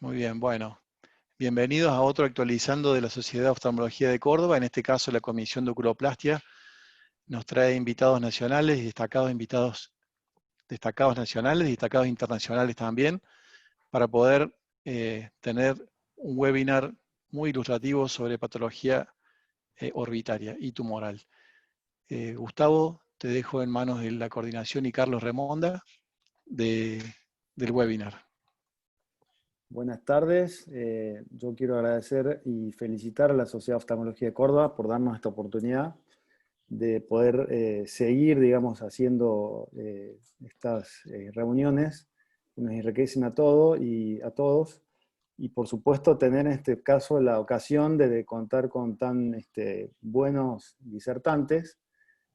Muy bien, bueno. Bienvenidos a otro actualizando de la Sociedad de Oftalmología de Córdoba. En este caso, la Comisión de Oculoplastia nos trae invitados nacionales y destacados nacionales y destacados internacionales también, para poder tener un webinar muy ilustrativo sobre patología orbitaria y tumoral. Gustavo, te dejo en manos de la coordinación y Carlos Remonda del webinar. Buenas tardes. Yo quiero agradecer y felicitar a la Sociedad de Oftalmología de Córdoba por darnos esta oportunidad de poder seguir, digamos, haciendo estas reuniones que nos enriquecen a todos y por supuesto tener en este caso la ocasión de contar con tan buenos disertantes,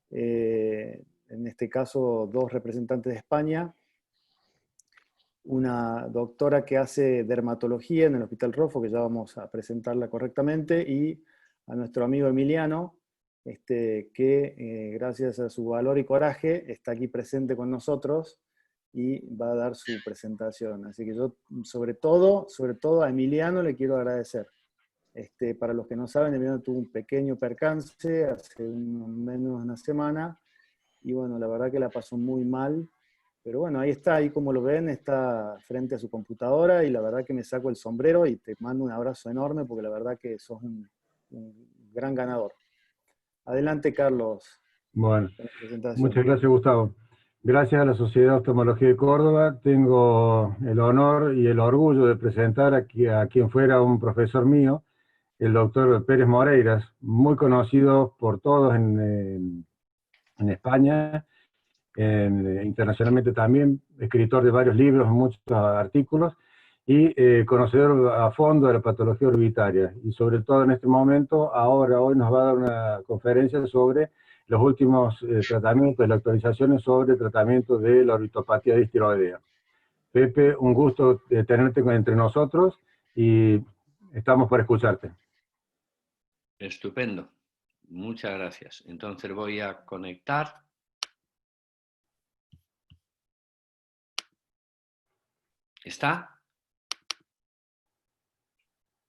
en este caso dos representantes de España, una doctora que hace dermatología en el Hospital Rofo, que ya vamos a presentarla correctamente, y a nuestro amigo Emiliano, que gracias a su valor y coraje está aquí presente con nosotros y va a dar su presentación. Así que yo, sobre todo a Emiliano le quiero agradecer. Para los que no saben, Emiliano tuvo un pequeño percance hace menos de una semana, y bueno, la verdad que la pasó muy mal. Pero bueno, ahí está, ahí como lo ven, está frente a su computadora y la verdad que me saco el sombrero y te mando un abrazo enorme porque la verdad que sos un gran ganador. Adelante, Carlos, Bueno, con la presentación. muchas gracias, Gustavo. Gracias a la Sociedad de Oftalmología de Córdoba, tengo el honor y el orgullo de presentar aquí a quien fuera un profesor mío, el doctor Pérez Moreiras, muy conocido por todos en España, internacionalmente también, escritor de varios libros, muchos artículos, y conocedor a fondo de la patología orbitaria. Y sobre todo en este momento, hoy nos va a dar una conferencia sobre los últimos tratamientos, las actualizaciones sobre el tratamiento de la orbitopatía distiroidea. Pepe, un gusto tenerte entre nosotros y estamos para escucharte. Estupendo. Muchas gracias. Entonces voy a conectar. ¿Está?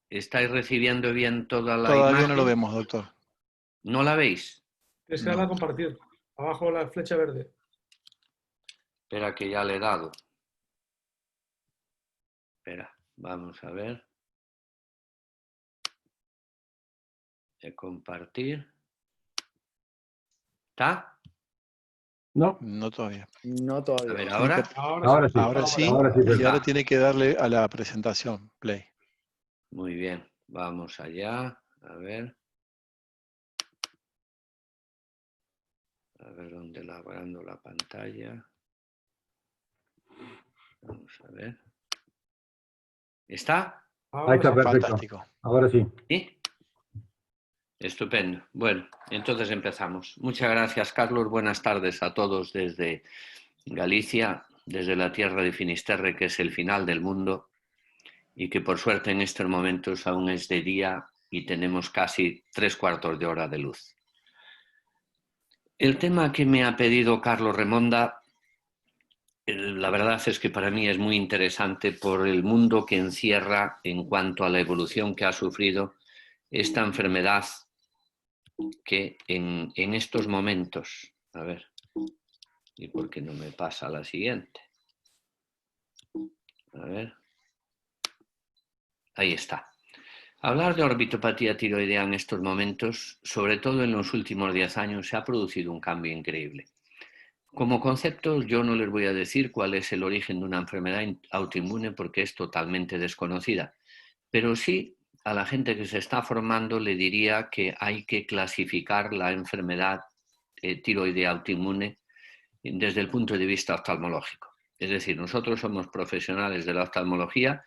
¿Estáis recibiendo bien toda la imagen? Todavía no lo vemos, doctor. ¿No la veis? Tienes que darle a compartir. Abajo la flecha verde. Espera que ya le he dado. Espera, vamos a ver. De compartir. ¿Está? No, No todavía. No todavía. A ver, ¿ahora? Ahora sí. Ahora sí, Pepe. y ahora tiene que darle a la presentación, play. Muy bien. Vamos allá. A ver. A ver dónde la agrando la pantalla. Vamos a ver. ¿Está? Ahí está, perfecto. Fantástico. Ahora sí. ¿Sí? Estupendo. Bueno, entonces empezamos. Muchas gracias, Carlos. Buenas tardes a todos desde Galicia, desde la tierra de Finisterre, que es el final del mundo y que por suerte en estos momentos aún es de día y tenemos casi 3/4 de hora de luz. El tema que me ha pedido Carlos Remonda, la verdad es que para mí es muy interesante por el mundo que encierra en cuanto a la evolución que ha sufrido esta enfermedad que en estos momentos, a ver, ¿y por qué no me pasa la siguiente? A ver, ahí está. Hablar de orbitopatía tiroidea en estos momentos, sobre todo en los últimos 10 años, se ha producido un cambio increíble. Como concepto, yo no les voy a decir cuál es el origen de una enfermedad autoinmune porque es totalmente desconocida, pero sí a la gente que se está formando le diría que hay que clasificar la enfermedad tiroidea autoinmune desde el punto de vista oftalmológico. Es decir, nosotros somos profesionales de la oftalmología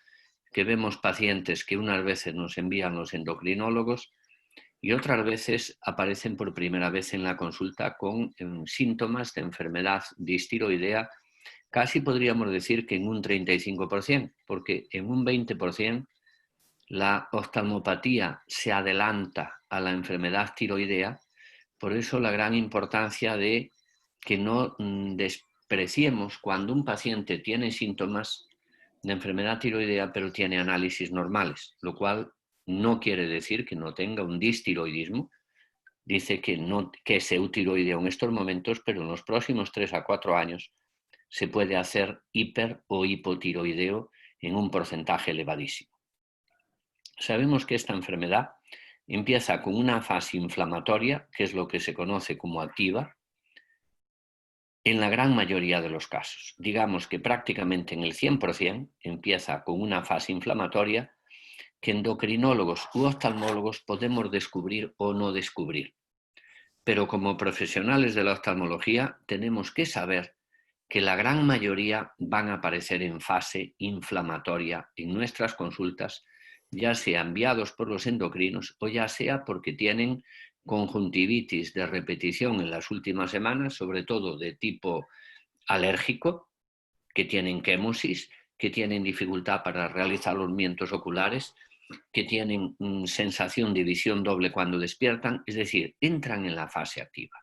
que vemos pacientes que unas veces nos envían los endocrinólogos y otras veces aparecen por primera vez en la consulta con síntomas de enfermedad distiroidea, casi podríamos decir que en un 35%, porque en un 20% la oftalmopatía se adelanta a la enfermedad tiroidea, por eso la gran importancia de que no despreciemos cuando un paciente tiene síntomas de enfermedad tiroidea, pero tiene análisis normales, lo cual no quiere decir que no tenga un distiroidismo. Dice que es eutiroideo en estos momentos, pero en los próximos 3 a 4 años se puede hacer hiper o hipotiroideo en un porcentaje elevadísimo. Sabemos que esta enfermedad empieza con una fase inflamatoria, que es lo que se conoce como activa, en la gran mayoría de los casos. Digamos que prácticamente en el 100% empieza con una fase inflamatoria que endocrinólogos u oftalmólogos podemos descubrir o no descubrir. Pero como profesionales de la oftalmología tenemos que saber que la gran mayoría van a aparecer en fase inflamatoria en nuestras consultas, ya sea enviados por los endocrinos o ya sea porque tienen conjuntivitis de repetición en las últimas semanas, sobre todo de tipo alérgico, que tienen quémosis, que tienen dificultad para realizar los movimientos oculares, que tienen sensación de visión doble cuando despiertan, es decir, entran en la fase activa.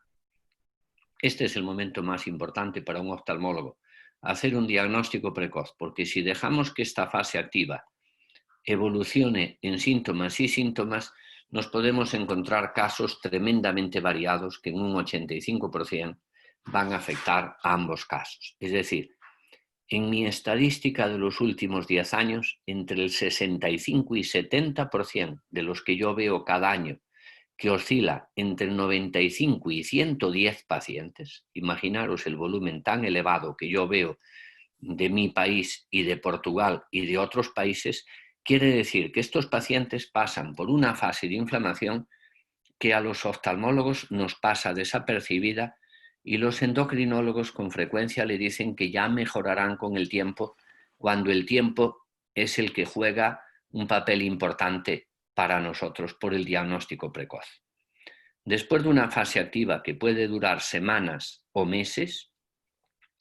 Este es el momento más importante para un oftalmólogo, hacer un diagnóstico precoz, porque si dejamos que esta fase activa evolucione en síntomas y síntomas, nos podemos encontrar casos tremendamente variados que en un 85% van a afectar a ambos casos. Es decir, en mi estadística de los últimos 10 años, entre el 65 y 70% de los que yo veo cada año, que oscila entre 95 y 110 pacientes, imaginaros el volumen tan elevado que yo veo de mi país y de Portugal y de otros países, quiere decir que estos pacientes pasan por una fase de inflamación que a los oftalmólogos nos pasa desapercibida y los endocrinólogos con frecuencia le dicen que ya mejorarán con el tiempo, cuando el tiempo es el que juega un papel importante para nosotros por el diagnóstico precoz. Después de una fase activa que puede durar semanas o meses,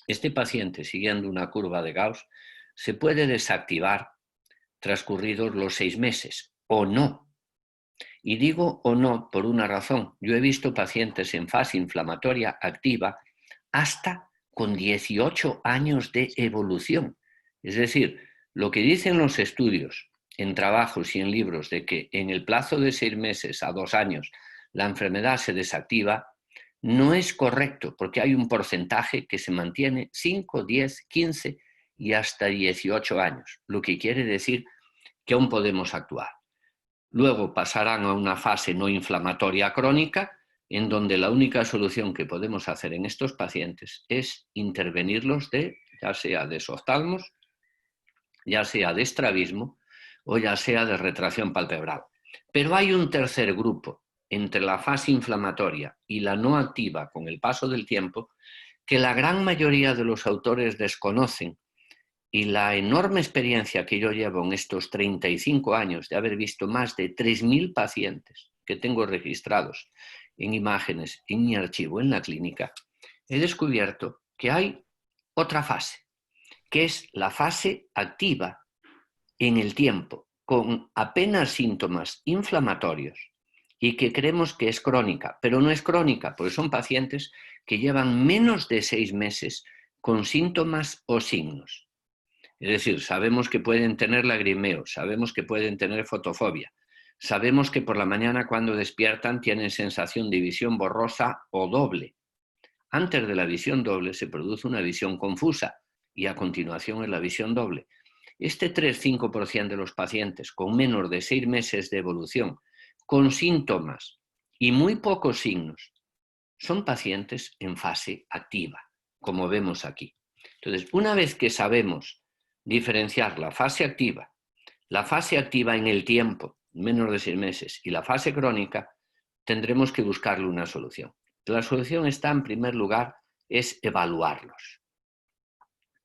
este paciente, siguiendo una curva de Gauss, se puede desactivar transcurridos los 6 meses o no. Y digo o no por una razón. Yo he visto pacientes en fase inflamatoria activa hasta con 18 años de evolución. Es decir, lo que dicen los estudios en trabajos y en libros de que en el plazo de 6 meses a 2 años la enfermedad se desactiva, no es correcto, porque hay un porcentaje que se mantiene 5, 10, 15 y hasta 18 años, lo que quiere decir que aún podemos actuar. Luego pasarán a una fase no inflamatoria crónica, en donde la única solución que podemos hacer en estos pacientes es intervenirlos ya sea de oftalmos, ya sea de estrabismo o ya sea de retracción palpebral. Pero hay un tercer grupo entre la fase inflamatoria y la no activa con el paso del tiempo que la gran mayoría de los autores desconocen, y la enorme experiencia que yo llevo en estos 35 años de haber visto más de 3.000 pacientes que tengo registrados en imágenes en mi archivo en la clínica, he descubierto que hay otra fase, que es la fase activa en el tiempo, con apenas síntomas inflamatorios y que creemos que es crónica, pero no es crónica, porque son pacientes que llevan menos de 6 meses con síntomas o signos. Es decir, sabemos que pueden tener lagrimeo, sabemos que pueden tener fotofobia, sabemos que por la mañana cuando despiertan tienen sensación de visión borrosa o doble. Antes de la visión doble se produce una visión confusa y a continuación es la visión doble. Este 3-5% de los pacientes con menos de 6 meses de evolución, con síntomas y muy pocos signos, son pacientes en fase activa, como vemos aquí. Entonces, una vez que sabemos diferenciar la fase activa en el tiempo, menos de 6 meses, y la fase crónica, tendremos que buscarle una solución. La solución está, en primer lugar, es evaluarlos.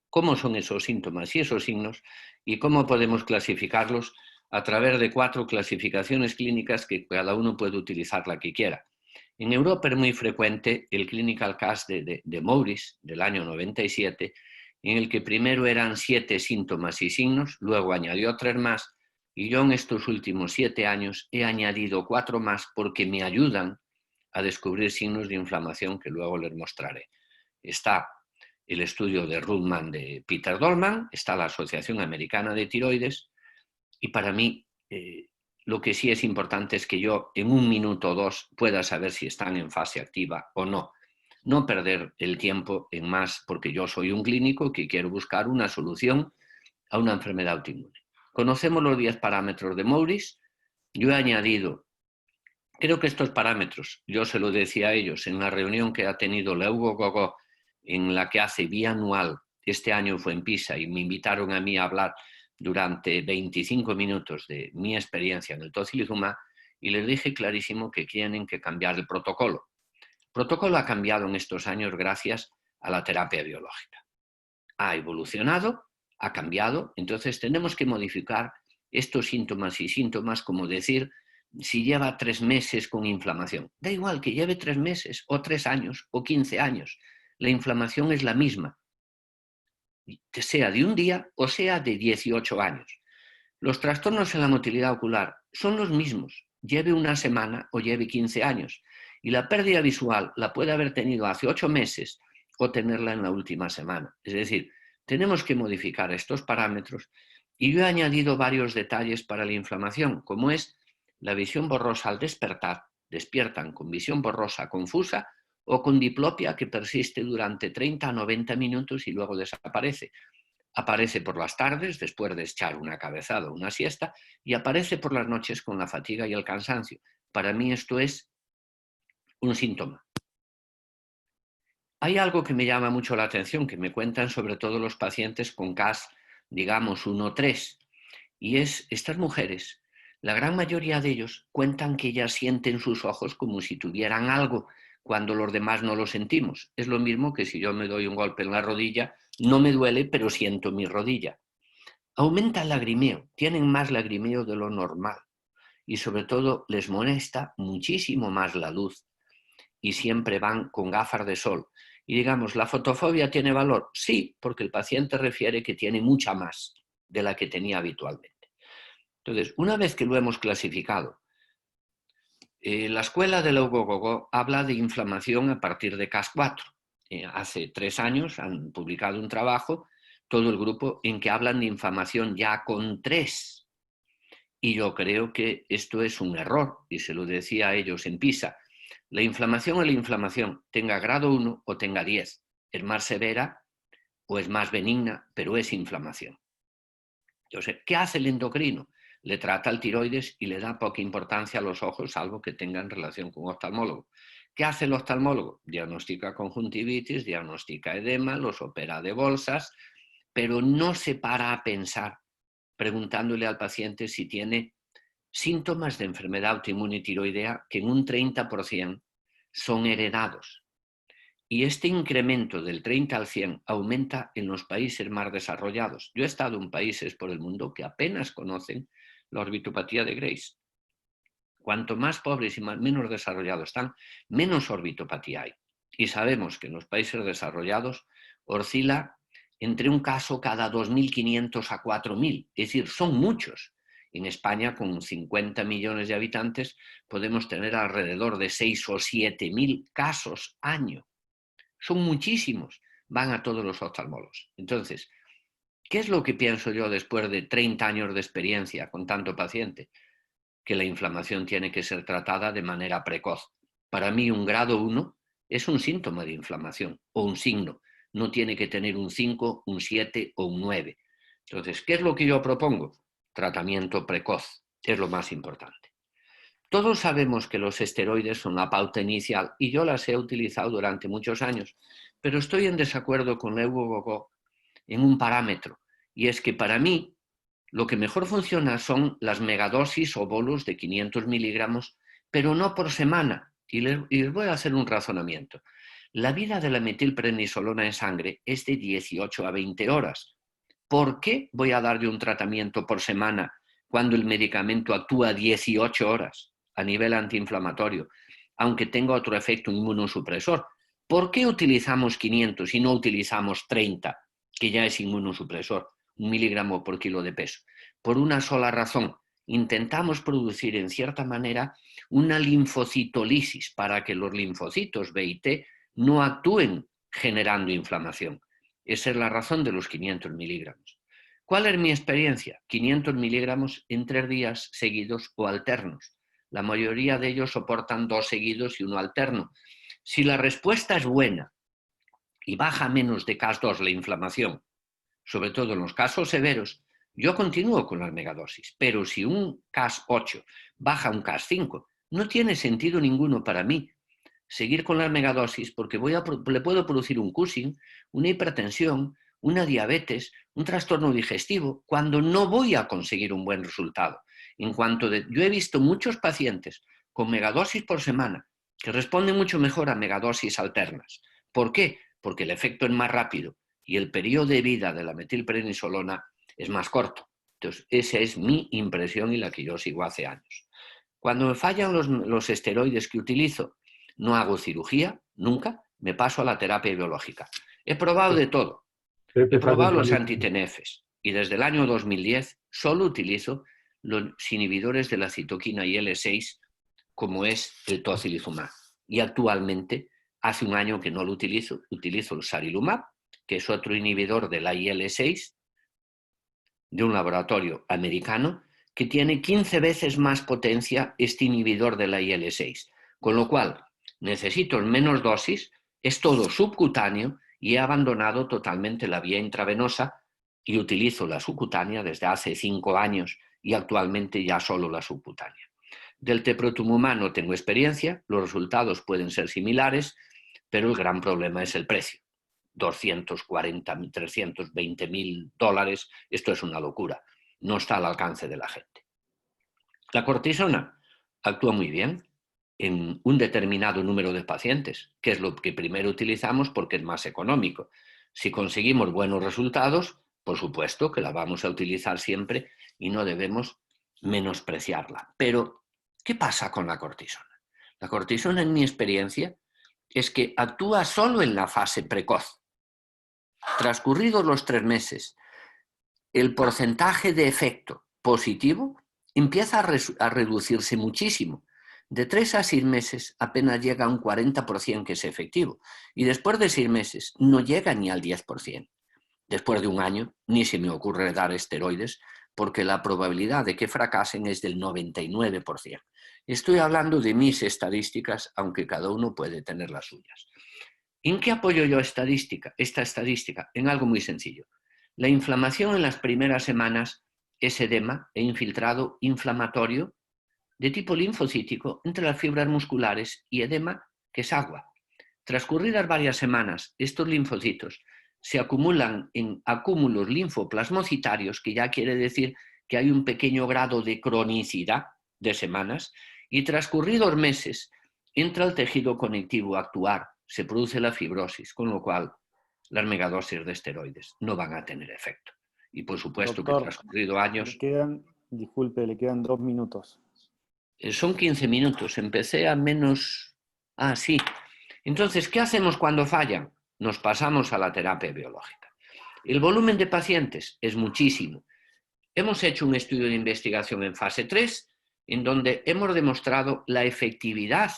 ¿Cómo son esos síntomas y esos signos? Y cómo podemos clasificarlos a través de 4 clasificaciones clínicas que cada uno puede utilizar la que quiera. En Europa es muy frecuente el Clinical Cast de Morris, del año 97, en el que primero eran 7 síntomas y signos, luego añadió 3 más, y yo en estos últimos 7 años he añadido 4 más porque me ayudan a descubrir signos de inflamación que luego les mostraré. Está el estudio de Rudman de Peter Dolman, está la Asociación Americana de Tiroides, y para mí lo que sí es importante es que yo en 1 minuto o 2 pueda saber si están en fase activa o no. No perder el tiempo en más, porque yo soy un clínico que quiero buscar una solución a una enfermedad autoinmune. Conocemos los 10 parámetros de Mouris. Yo he añadido, creo que estos parámetros, yo se lo decía a ellos en la reunión que ha tenido la Hugo Gogó, en la que hace bianual, este año fue en Pisa, y me invitaron a mí a hablar durante 25 minutos de mi experiencia en el tocilizumab, y les dije clarísimo que tienen que cambiar el protocolo. El protocolo ha cambiado en estos años gracias a la terapia biológica. Ha evolucionado, ha cambiado, entonces tenemos que modificar estos síntomas y síntomas, como decir, si lleva 3 meses con inflamación. Da igual que lleve 3 meses, o 3 años, o 15 años. La inflamación es la misma, sea de un día o sea de 18 años. Los trastornos en la motilidad ocular son los mismos, lleve 1 semana o lleve 15 años. Y la pérdida visual la puede haber tenido hace 8 meses o tenerla en la última semana. Es decir, tenemos que modificar estos parámetros, y yo he añadido varios detalles para la inflamación, como es la visión borrosa al despertar. Despiertan con visión borrosa confusa o con diplopia que persiste durante 30 a 90 minutos y luego desaparece. Aparece por las tardes después de echar una cabezada o una siesta, y aparece por las noches con la fatiga y el cansancio. Para mí esto es un síntoma. Hay algo que me llama mucho la atención, que me cuentan sobre todo los pacientes con CAS, digamos 1-3, y es estas mujeres. La gran mayoría de ellos cuentan que ellas sienten sus ojos como si tuvieran algo, cuando los demás no lo sentimos. Es lo mismo que si yo me doy un golpe en la rodilla, no me duele, pero siento mi rodilla. Aumenta el lagrimeo, tienen más lagrimeo de lo normal, y sobre todo les molesta muchísimo más la luz, y siempre van con gafas de sol. Y digamos, ¿la fotofobia tiene valor? Sí, porque el paciente refiere que tiene mucha más de la que tenía habitualmente. Entonces, una vez que lo hemos clasificado, la escuela de la Hugo Gogó habla de inflamación a partir de CAS4. Hace 3 años han publicado un trabajo, todo el grupo, en que hablan de inflamación ya con 3. Y yo creo que esto es un error, y se lo decía a ellos en Pisa. La inflamación es la inflamación, tenga grado 1 o tenga 10. Es más severa o es más benigna, pero es inflamación. Entonces, ¿qué hace el endocrino? Le trata el tiroides y le da poca importancia a los ojos, salvo que tengan relación con un oftalmólogo. ¿Qué hace el oftalmólogo? Diagnostica conjuntivitis, diagnostica edema, los opera de bolsas, pero no se para a pensar, preguntándole al paciente si tiene síntomas de enfermedad autoinmune tiroidea, que en un 30% son heredados. Y este incremento del 30 al 100 aumenta en los países más desarrollados. Yo he estado en países por el mundo que apenas conocen la orbitopatía de Grace. Cuanto más pobres y menos desarrollados están, menos orbitopatía hay. Y sabemos que en los países desarrollados oscila entre un caso cada 2.500 a 4.000. Es decir, son muchos. En España, con 50 millones de habitantes, podemos tener alrededor de 6 o 7.000 casos año. Son muchísimos, van a todos los oftalmólogos. Entonces, ¿qué es lo que pienso yo después de 30 años de experiencia con tanto paciente? Que la inflamación tiene que ser tratada de manera precoz. Para mí, un grado 1 es un síntoma de inflamación o un signo. No tiene que tener un 5, un 7 o un 9. Entonces, ¿qué es lo que yo propongo? Tratamiento precoz, es lo más importante. Todos sabemos que los esteroides son la pauta inicial y yo las he utilizado durante muchos años, pero estoy en desacuerdo con la Hugo Gogó en un parámetro, y es que para mí lo que mejor funciona son las megadosis o bolos de 500 miligramos, pero no por semana. Y les voy a hacer un razonamiento. La vida de la metilprednisolona en sangre es de 18 a 20 horas. ¿Por qué voy a darle un tratamiento por semana cuando el medicamento actúa 18 horas a nivel antiinflamatorio, aunque tenga otro efecto inmunosupresor? ¿Por qué utilizamos 500 y no utilizamos 30, que ya es inmunosupresor, 1 miligramo por kilo de peso? Por una sola razón. Intentamos producir en cierta manera una linfocitolisis para que los linfocitos B y T no actúen generando inflamación. Esa es la razón de los 500 miligramos. ¿Cuál es mi experiencia? 500 miligramos en 3 días seguidos o alternos. La mayoría de ellos soportan 2 seguidos y 1 alterno. Si la respuesta es buena y baja menos de Cas2 la inflamación, sobre todo en los casos severos, yo continúo con las megadosis. Pero si un Cas8 baja un Cas5, no tiene sentido ninguno para mí seguir con las megadosis porque le puedo producir un Cushing, una hipertensión, una diabetes, un trastorno digestivo, cuando no voy a conseguir un buen resultado. Yo he visto muchos pacientes con megadosis por semana que responden mucho mejor a megadosis alternas. ¿Por qué? Porque el efecto es más rápido y el periodo de vida de la metilprednisolona es más corto. Entonces, esa es mi impresión y la que yo sigo hace años. Cuando me fallan los esteroides que utilizo, no hago cirugía, nunca, me paso a la terapia biológica. He probado de todo. He probado los anti-TNFs y desde el año 2010 solo utilizo los inhibidores de la citoquina IL-6 como es el tocilizumab. Y actualmente, hace un año que no lo utilizo el sarilumab, que es otro inhibidor de la IL-6 de un laboratorio americano que tiene 15 veces más potencia este inhibidor de la IL-6. Con lo cual, necesito menos dosis, es todo subcutáneo y he abandonado totalmente la vía intravenosa y utilizo la subcutánea desde hace 5 años y actualmente ya solo la subcutánea. Del teprotumumab no tengo experiencia, los resultados pueden ser similares, pero el gran problema es el precio. 240.000, 320.000 dólares, esto es una locura, no está al alcance de la gente. La cortisona actúa muy bien en un determinado número de pacientes, que es lo que primero utilizamos porque es más económico. Si conseguimos buenos resultados, por supuesto que la vamos a utilizar siempre y no debemos menospreciarla. Pero, ¿qué pasa con la cortisona? La cortisona, en mi experiencia, es que actúa solo en la fase precoz. Transcurridos los 3 meses, el porcentaje de efecto positivo empieza a reducirse muchísimo. De 3 a 6 meses apenas llega a un 40% que es efectivo. Y después de 6 meses no llega ni al 10%. Después de un año ni se me ocurre dar esteroides porque la probabilidad de que fracasen es del 99%. Estoy hablando de mis estadísticas, aunque cada uno puede tener las suyas. ¿En qué apoyo yo esta estadística? En algo muy sencillo. La inflamación en las primeras semanas es edema e infiltrado inflamatorio de tipo linfocítico entre las fibras musculares y edema, que es agua. Transcurridas varias semanas, estos linfocitos se acumulan en acúmulos linfoplasmocitarios, que ya quiere decir que hay un pequeño grado de cronicidad de semanas, y transcurridos meses entra el tejido conectivo a actuar, se produce la fibrosis, con lo cual las megadosis de esteroides no van a tener efecto. Y por supuesto, doctor, que transcurrido años... Disculpe, le quedan 2 minutos. Son 15 minutos, empecé a menos... Ah, sí. Entonces, ¿qué hacemos cuando fallan? Nos pasamos a la terapia biológica. El volumen de pacientes es muchísimo. Hemos hecho un estudio de investigación en fase 3, en donde hemos demostrado la efectividad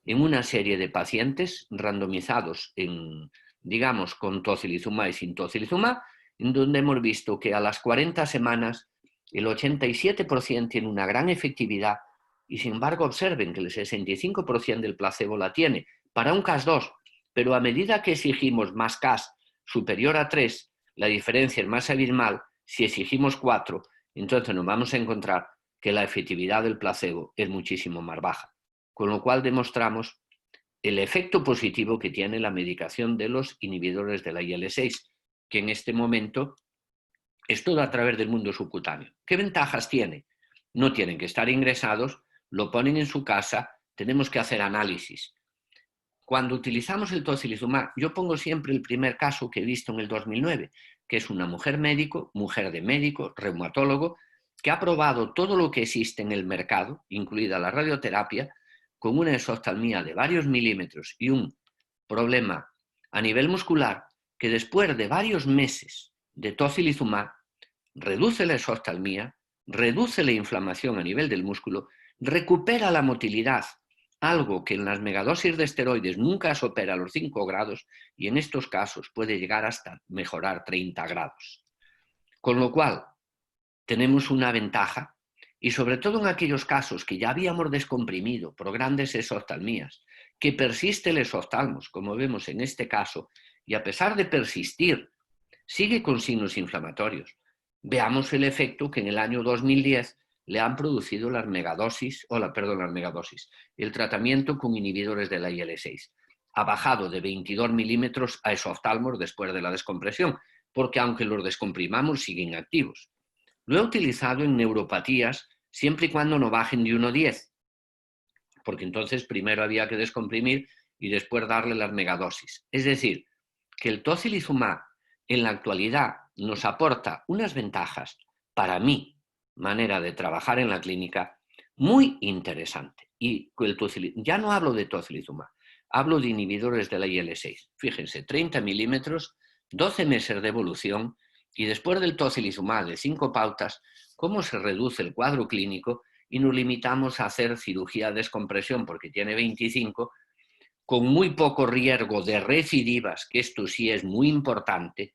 en una serie de pacientes randomizados en, digamos, con tocilizumab y sin tocilizumab, en donde hemos visto que a las 40 semanas el 87% tiene una gran efectividad y, sin embargo, observen que el 65% del placebo la tiene para un Cas2, pero a medida que exigimos más Cas superior a 3, la diferencia es más abismal. Si exigimos 4, entonces nos vamos a encontrar que la efectividad del placebo es muchísimo más baja. Con lo cual demostramos el efecto positivo que tiene la medicación de los inhibidores de la IL-6, que en este momento es todo a través del mundo subcutáneo. ¿Qué ventajas tiene? No tienen que estar ingresados, lo ponen en su casa, tenemos que hacer análisis. Cuando utilizamos el tocilizumab, yo pongo siempre el primer caso que he visto en el 2009, que es una mujer médico, mujer de médico, reumatólogo, que ha probado todo lo que existe en el mercado, incluida la radioterapia, con una exoftalmía de varios milímetros y un problema a nivel muscular, que después de varios meses de tocilizumab reduce la exoftalmía, reduce la inflamación a nivel del músculo, recupera la motilidad algo que en las megadosis de esteroides nunca supera los 5 grados y en estos casos puede llegar hasta mejorar 30 grados. Con lo cual, tenemos una ventaja y sobre todo en aquellos casos que ya habíamos descomprimido por grandes exoftalmías, que persiste el exoftalmos, como vemos en este caso, y a pesar de persistir, sigue con signos inflamatorios. Veamos el efecto que en el año 2010 le han producido las megadosis, el tratamiento con inhibidores de la IL-6. Ha bajado de 22 milímetros a exoftalmos después de la descompresión, porque aunque los descomprimamos siguen activos. Lo he utilizado en neuropatías siempre y cuando no bajen de 1,10, porque entonces primero había que descomprimir y después darle las megadosis. Es decir, que el tocilizumab en la actualidad nos aporta unas ventajas, para mí, manera de trabajar en la clínica, muy interesante. Y ya no hablo de tocilizumab, hablo de inhibidores de la IL-6. Fíjense, 30 milímetros, 12 meses de evolución, y después del tocilizumab de 5 pautas, cómo se reduce el cuadro clínico y nos limitamos a hacer cirugía de descompresión porque tiene 25, con muy poco riesgo de recidivas, que esto sí es muy importante,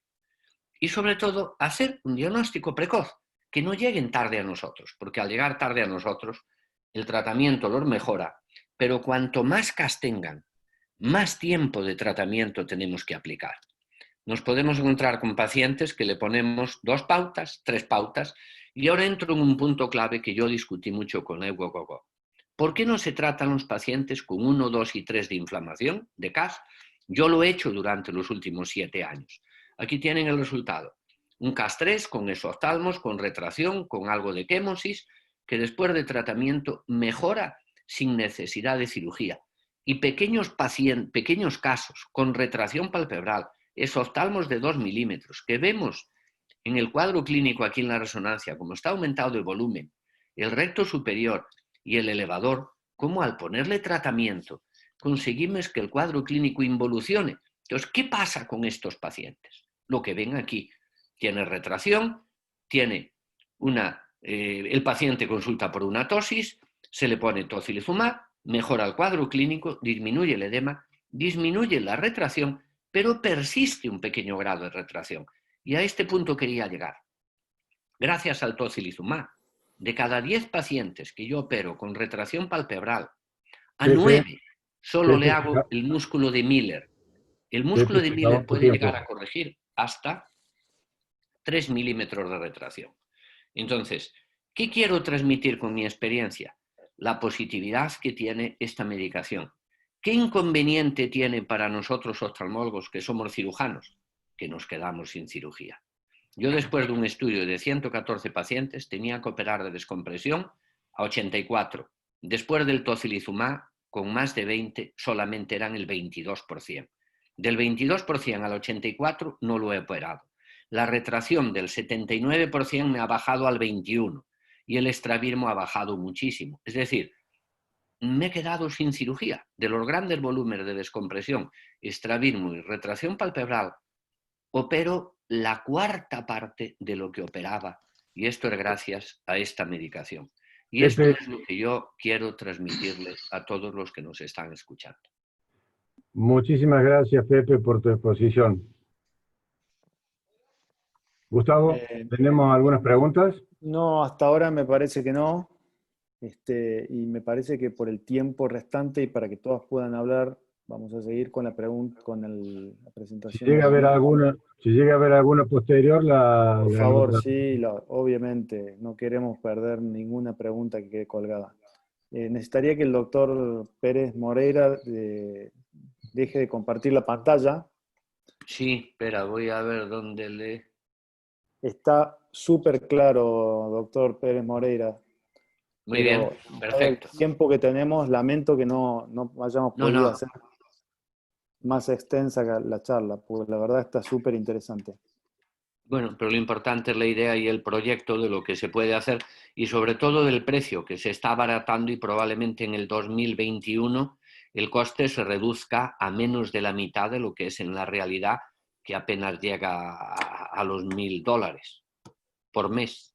y sobre todo hacer un diagnóstico precoz, que no lleguen tarde a nosotros, porque al llegar tarde a nosotros el tratamiento los mejora, pero cuanto más CAS tengan, más tiempo de tratamiento tenemos que aplicar. Nos podemos encontrar con pacientes que le ponemos 2 pautas, 3 pautas, y ahora entro en un punto clave que yo discutí mucho con Ewo Gogo. ¿Por qué no se tratan los pacientes con 1, 2 y 3 de inflamación, de CAS? Yo lo he hecho durante los últimos 7 años. Aquí tienen el resultado. Un CAS 3 con exoftalmos, con retracción, con algo de quémosis, que después de tratamiento mejora sin necesidad de cirugía. Y pequeños casos con retracción palpebral, exoftalmos de 2 milímetros, que vemos en el cuadro clínico aquí en la resonancia, como está aumentado el volumen, el recto superior y el elevador, como al ponerle tratamiento conseguimos que el cuadro clínico involucione. Entonces, ¿qué pasa con estos pacientes? Lo que ven aquí, tiene retracción, tiene el paciente consulta por una tosis, se le pone tocilizumab, mejora el cuadro clínico, disminuye el edema, disminuye la retracción, pero persiste un pequeño grado de retracción. Y a este punto quería llegar. Gracias al tocilizumab, de cada 10 pacientes que yo opero con retracción palpebral, a 9 solo le hago el músculo de Miller. El músculo de Miller puede llegar a corregir hasta 3 milímetros de retracción. Entonces, ¿qué quiero transmitir con mi experiencia? La positividad que tiene esta medicación. ¿Qué inconveniente tiene para nosotros oftalmólogos que somos cirujanos? Que nos quedamos sin cirugía. Yo después de un estudio de 114 pacientes tenía que operar de descompresión a 84. Después del tocilizumab, con más de 20, solamente eran el 22%. Del 22% al 84 no lo he operado. La retracción del 79% me ha bajado al 21% y el estrabismo ha bajado muchísimo. Es decir, me he quedado sin cirugía. De los grandes volúmenes de descompresión, estrabismo y retracción palpebral, opero la 4ª parte de lo que operaba, y esto es gracias a esta medicación. Y esto es lo que yo quiero transmitirles a todos los que nos están escuchando. Muchísimas gracias, Pepe, por tu exposición. Gustavo, ¿tenemos algunas preguntas? No, hasta ahora me parece que no. Y me parece que por el tiempo restante y para que todas puedan hablar, vamos a seguir con la presentación. Si llega a haber alguna posterior, por favor, sí, obviamente, no queremos perder ninguna pregunta que quede colgada. Necesitaría que el doctor Pérez Moreira deje de compartir la pantalla. Sí, espera, voy a ver dónde le... Está súper claro, doctor Pérez Moreira. Muy bien, perfecto. El tiempo que tenemos, lamento que no hayamos podido hacer más extensa la charla, porque la verdad está súper interesante. Bueno, pero lo importante es la idea y el proyecto de lo que se puede hacer y sobre todo del precio, que se está abaratando y probablemente en el 2021 el coste se reduzca a menos de la mitad de lo que es en la realidad, que apenas llega a los $1.000 por mes.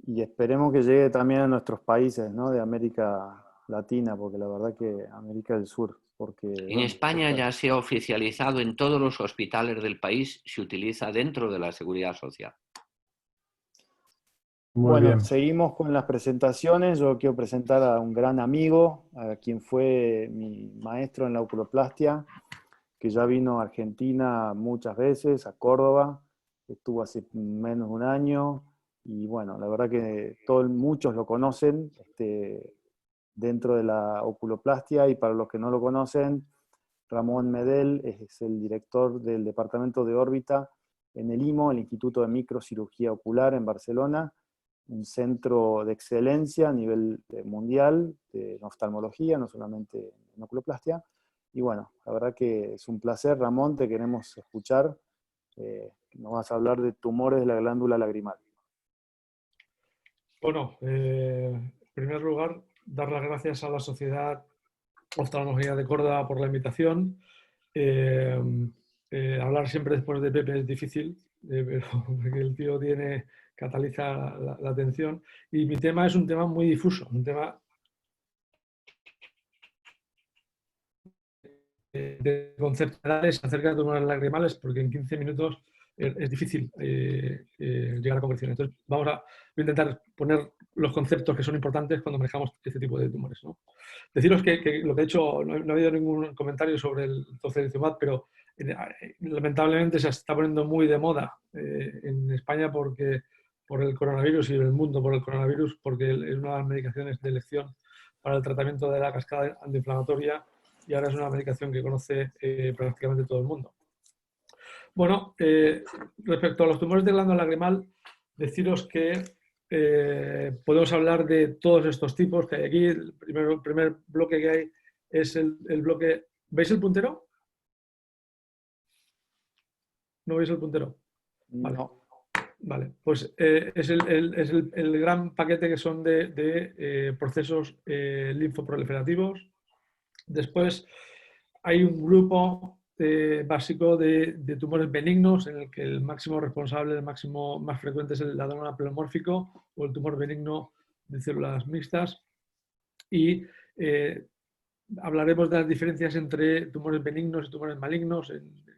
Y esperemos que llegue también a nuestros países, ¿no? de América latina, porque la verdad que América del Sur, porque... En bueno, España ya se ha oficializado en todos los hospitales del país, se utiliza dentro de la seguridad social. Muy Bueno, bien. seguimos con las presentaciones. Yo quiero presentar a un gran amigo, a quien fue mi maestro en la oculoplastia, que ya vino a Argentina muchas veces, a Córdoba, estuvo hace menos de un año, y bueno, la verdad que muchos lo conocen dentro de la oculoplastia, y para los que no lo conocen, Ramón Medel es el director del departamento de órbita en el IMO, el Instituto de Microcirugía Ocular en Barcelona, un centro de excelencia a nivel mundial de oftalmología, no solamente en oculoplastia. Y bueno, la verdad que es un placer, Ramón, te queremos escuchar. Nos vas a hablar de tumores de la glándula lagrimal. Bueno, en primer lugar, dar las gracias a la Sociedad Oftalmología de Córdoba por la invitación. Hablar siempre después de Pepe es difícil, pero porque el tío cataliza la atención. Y mi tema es un tema muy difuso, un tema de conceptuales acerca de tumores lagrimales, porque en 15 minutos es difícil llegar a conclusiones. Entonces, voy a intentar poner los conceptos que son importantes cuando manejamos este tipo de tumores, ¿no? Deciros que lo que he hecho, no ha habido ningún comentario sobre el tocilizumab, pero lamentablemente se está poniendo muy de moda en España por el coronavirus y en el mundo por el coronavirus, porque es una de las medicaciones de elección para el tratamiento de la cascada antiinflamatoria, y ahora es una medicación que conoce prácticamente todo el mundo. Bueno, respecto a los tumores de glándula lagrimal, deciros que podemos hablar de todos estos tipos que hay aquí. El primer bloque que hay es el bloque... ¿Veis el puntero? ¿No veis el puntero? Vale. No. Vale, pues es el gran paquete que son de procesos linfoproliferativos. Después hay un grupo básico de tumores benignos en el que el máximo responsable, el máximo más frecuente es el adenoma pleomórfico o el tumor benigno de células mixtas. Y hablaremos de las diferencias entre tumores benignos y tumores malignos,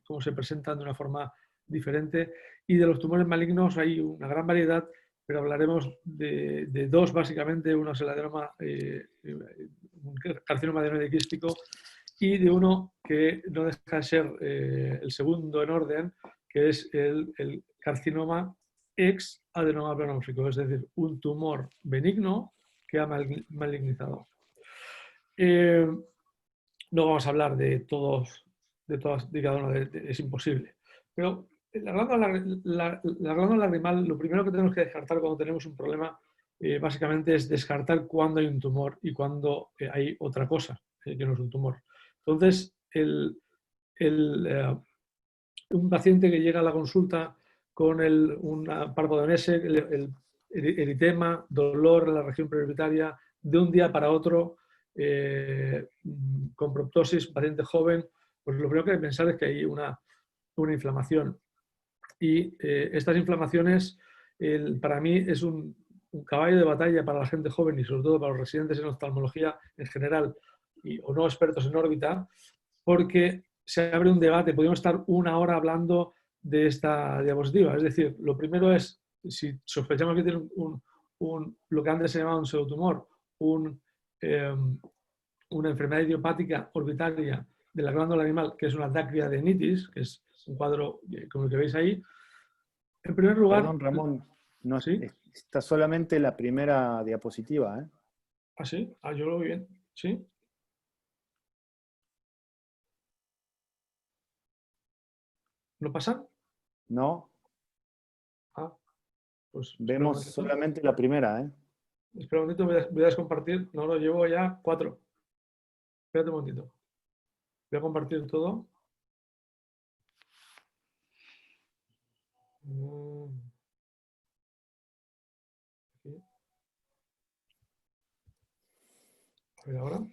cómo se presentan de una forma diferente. Y de los tumores malignos hay una gran variedad, pero hablaremos de dos básicamente. Uno es el adenoma, un carcinoma adenoidequístico, y de uno que no deja de ser el segundo en orden, que es el carcinoma ex adenoma pleomórfico, es decir, un tumor benigno que ha malignizado. No vamos a hablar de todas, de cada uno, es imposible. Pero la glándula lagrimal, lo primero que tenemos que descartar cuando tenemos un problema, básicamente es descartar cuándo hay un tumor y cuándo hay otra cosa que no es un tumor. Entonces, un paciente que llega a la consulta con una parvodenese, el eritema, dolor en la región prioritaria, de un día para otro, con proptosis, paciente joven, pues lo primero que hay que pensar es que hay una inflamación. Y estas inflamaciones, para mí, es un caballo de batalla para la gente joven y sobre todo para los residentes en oftalmología en general o no expertos en órbita, porque se abre un debate. Podríamos estar una hora hablando de esta diapositiva. Es decir, lo primero es, si sospechamos que tiene lo que antes se llamaba un pseudotumor, una enfermedad idiopática orbitaria de la glándula lagrimal, que es una dacria de nitis, que es un cuadro como el que veis ahí. En primer lugar... Perdón, Ramón, no, ¿sí? está solamente la primera diapositiva, ¿eh? ¿Ah, sí? Ah, yo lo veo bien. ¿Sí? ¿No pasa? No. Ah, pues... Vemos solamente la primera, ¿eh? Espera un momentito, voy a descompartir. No, lo llevo ya 4. Espérate un momentito. Voy a compartir todo. Aquí. A ver ahora.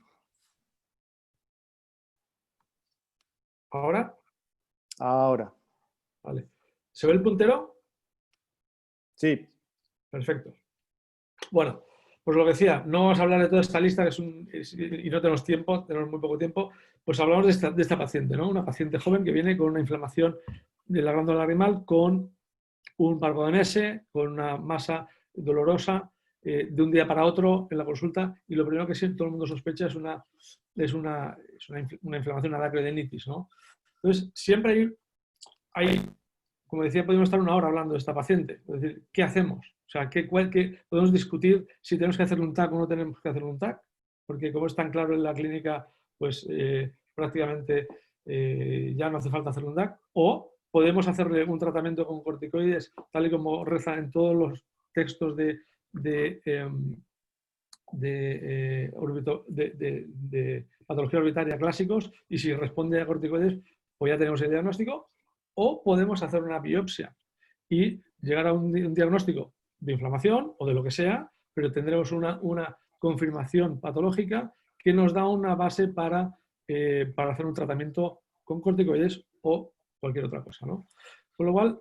¿Ahora? Ahora. Vale. ¿Se ve el puntero? Sí. Perfecto. Bueno, pues lo que decía, no vamos a hablar de toda esta lista y no tenemos tiempo, tenemos muy poco tiempo, pues hablamos de esta paciente, ¿no? Una paciente joven que viene con una inflamación de la glándula lagrimal, con un parvo de Nese, con una masa dolorosa, de un día para otro en la consulta, y lo primero que todo el mundo sospecha es una inflamación, una dacroidenitis, ¿no? Entonces, siempre hay, como decía, podemos estar una hora hablando de esta paciente. Es decir, ¿qué hacemos? O sea, podemos discutir si tenemos que hacerle un TAC o no tenemos que hacerle un TAC, porque como es tan claro en la clínica, pues prácticamente ya no hace falta hacerle un TAC, o podemos hacerle un tratamiento con corticoides, tal y como reza en todos los textos de patología orbitaria clásicos, y si responde a corticoides, pues ya tenemos el diagnóstico, o podemos hacer una biopsia y llegar a un diagnóstico de inflamación o de lo que sea, pero tendremos una confirmación patológica que nos da una base para hacer un tratamiento con corticoides o cualquier otra cosa, ¿no? Con lo cual,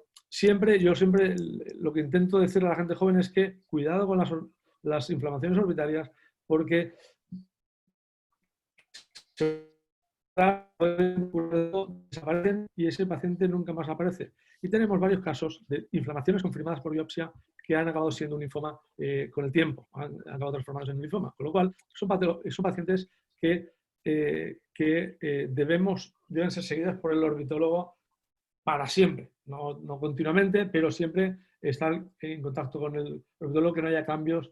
yo siempre lo que intento decirle a la gente joven es que cuidado con las inflamaciones orbitarias, porque desaparecen y ese paciente nunca más aparece. Y tenemos varios casos de inflamaciones confirmadas por biopsia que han acabado siendo un linfoma con el tiempo, han acabado transformados en un linfoma. Con lo cual, son pacientes que deben ser seguidas por el orbitólogo para siempre, no continuamente, pero siempre estar en contacto con el orbitólogo, que no haya cambios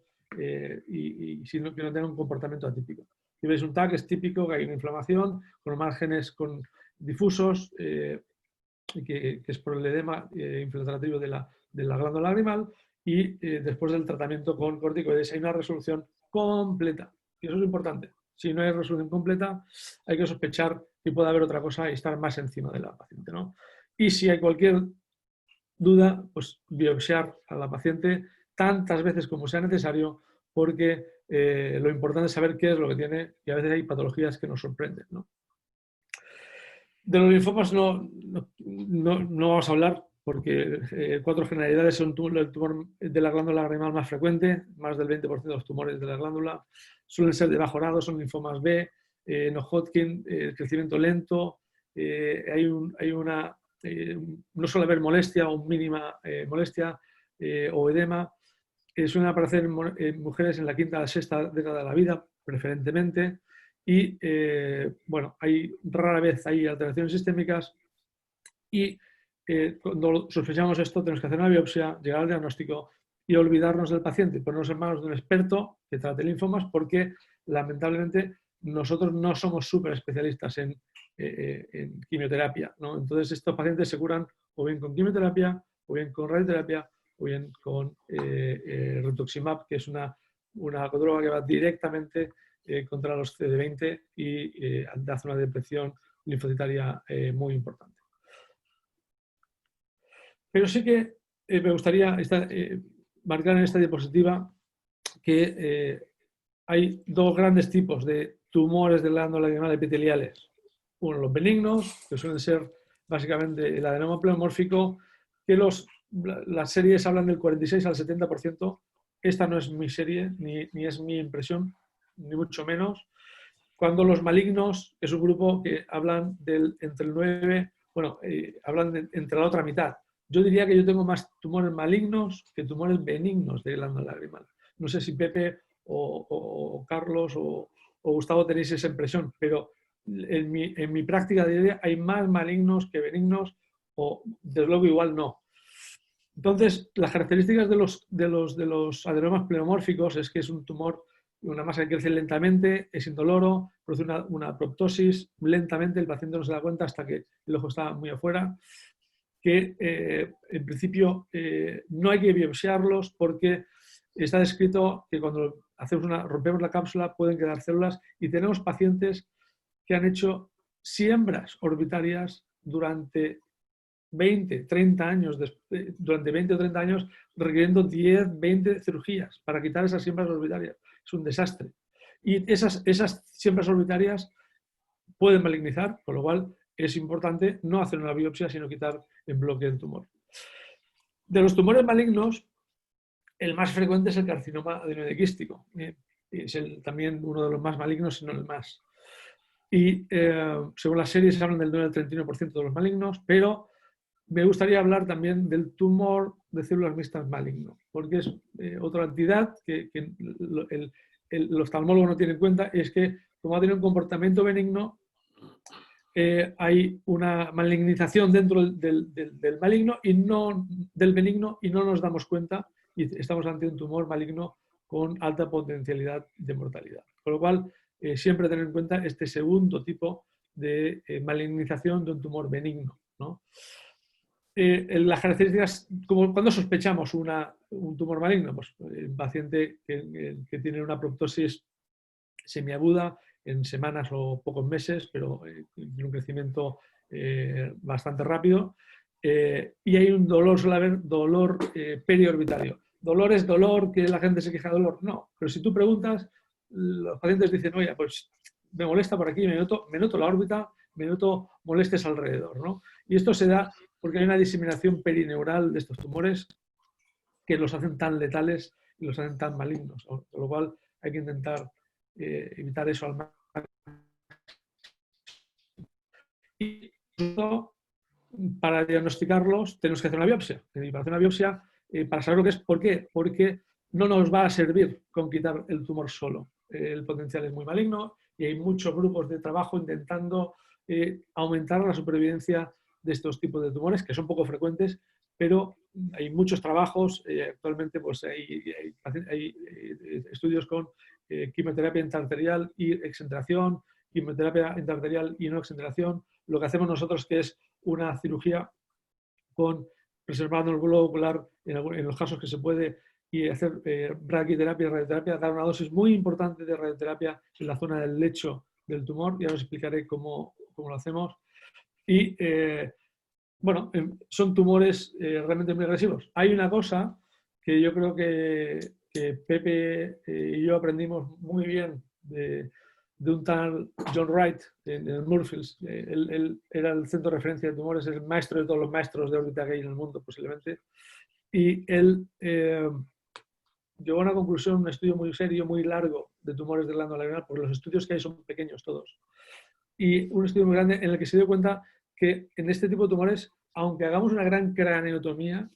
y que no tenga un comportamiento atípico. Si veis un TAC, es típico que hay una inflamación con márgenes difusos, que es por el edema infiltrativo de la glándula lagrimal, y después del tratamiento con corticoides hay una resolución completa. Y eso es importante. Si no hay resolución completa, hay que sospechar que puede haber otra cosa y estar más encima de la paciente, ¿no? Y si hay cualquier duda, pues biopsiar a la paciente tantas veces como sea necesario, porque lo importante es saber qué es lo que tiene, y a veces hay patologías que nos sorprenden, ¿no? De los linfomas no vamos a hablar, porque 4 generalidades son el tumor de la glándula lagrimal más frecuente, más del 20% de los tumores de la glándula, suelen ser de bajo grado, son linfomas B, no Hodgkin, crecimiento lento, no suele haber molestia o mínima molestia o edema. Suelen aparecer en mujeres en la 5ª a la 6ª década de la vida, preferentemente, y bueno, rara vez hay alteraciones sistémicas, y cuando sospechamos esto tenemos que hacer una biopsia, llegar al diagnóstico y olvidarnos del paciente, ponernos en manos de un experto que trate linfomas, porque lamentablemente nosotros no somos súper especialistas en quimioterapia, ¿no? Entonces estos pacientes se curan o bien con quimioterapia, o bien con radioterapia, o bien con rituximab, que es una droga que va directamente contra los CD20 y hace una depresión linfocitaria muy importante. Pero sí que me gustaría marcar en esta diapositiva que hay 2 grandes tipos de tumores de glándula lagrimal epiteliales. Uno, los benignos, que suelen ser básicamente el adenoma pleomórfico, que las series hablan del 46 al 70%. Esta no es mi serie, ni es mi impresión, ni mucho menos. Cuando los malignos es un grupo que hablan entre el 9, bueno, hablan entre la otra mitad. Yo diría que yo tengo más tumores malignos que tumores benignos de glándula lagrimal. No sé si Pepe o Carlos o Gustavo tenéis esa impresión, pero en mi práctica diaria hay más malignos que benignos, o desde luego igual no. Entonces, las características de los adenomas pleomórficos es que es un tumor, una masa que crece lentamente, es indoloro, produce una proptosis lentamente, el paciente no se da cuenta hasta que el ojo está muy afuera, que en principio no hay que biopsiarlos, porque está descrito que cuando rompemos la cápsula pueden quedar células, y tenemos pacientes que han hecho siembras orbitarias durante 20, 30 años, durante 20 o 30 años, requiriendo 10, 20 cirugías para quitar esas siembras orbitarias. Es un desastre. Y esas siembras orbitarias pueden malignizar, con lo cual es importante no hacer una biopsia, sino quitar en bloque el tumor. De los tumores malignos, El más frecuente es el carcinoma adenoide-quístico. Es también uno de los más malignos, si no el más. Y según las series hablan del 9 al 31% de los malignos, pero me gustaría hablar también del tumor de células mixtas maligno, porque es otra entidad que el oftalmólogo no tiene en cuenta, es que como ha tenido un comportamiento benigno, hay una malignización dentro del maligno y no del benigno, y no nos damos cuenta, y estamos ante un tumor maligno con alta potencialidad de mortalidad. Con lo cual, siempre tener en cuenta este segundo tipo de malignización de un tumor benigno, ¿no? Las características, como cuando sospechamos un tumor maligno, pues el paciente que tiene una proptosis semiaguda en semanas o pocos meses, pero tiene un crecimiento bastante rápido, y hay un dolor, suele haber dolor periorbitario. ¿Dolor es dolor que la gente se queja de dolor? No, pero si tú preguntas, los pacientes dicen, oye, pues me molesta por aquí, me noto la órbita, me noto molestias alrededor, ¿no? Y esto se da porque hay una diseminación perineural de estos tumores que los hacen tan letales y los hacen tan malignos, con lo cual hay que intentar evitar eso al máximo. Y para diagnosticarlos tenemos que hacer una biopsia. Y para hacer una biopsia, para saber lo que es, ¿por qué? Porque no nos va a servir con quitar el tumor solo. El potencial es muy maligno y hay muchos grupos de trabajo intentando aumentar la supervivencia de estos tipos de tumores, que son poco frecuentes, pero hay muchos trabajos. Actualmente pues, hay estudios con quimioterapia intraarterial y exentración, quimioterapia intraarterial y no exentración. Lo que hacemos nosotros, que es una cirugía con preservando el globo ocular en los casos que se puede, y hacer braquiterapia y radioterapia, dar una dosis muy importante de radioterapia en la zona del lecho del tumor, y ahora os explicaré cómo lo hacemos. Y bueno, son tumores realmente muy agresivos. Hay una cosa que yo creo que Pepe y yo aprendimos muy bien de un tal John Wright en Moorfields. Él era el centro de referencia de tumores, es el maestro de todos los maestros de órbita que hay en el mundo, posiblemente. Y él llegó a una conclusión, un estudio muy serio, muy largo de tumores de glándula adrenal, porque los estudios que hay son pequeños todos. Y un estudio muy grande en el que se dio cuenta que en este tipo de tumores, aunque hagamos una gran craneotomía,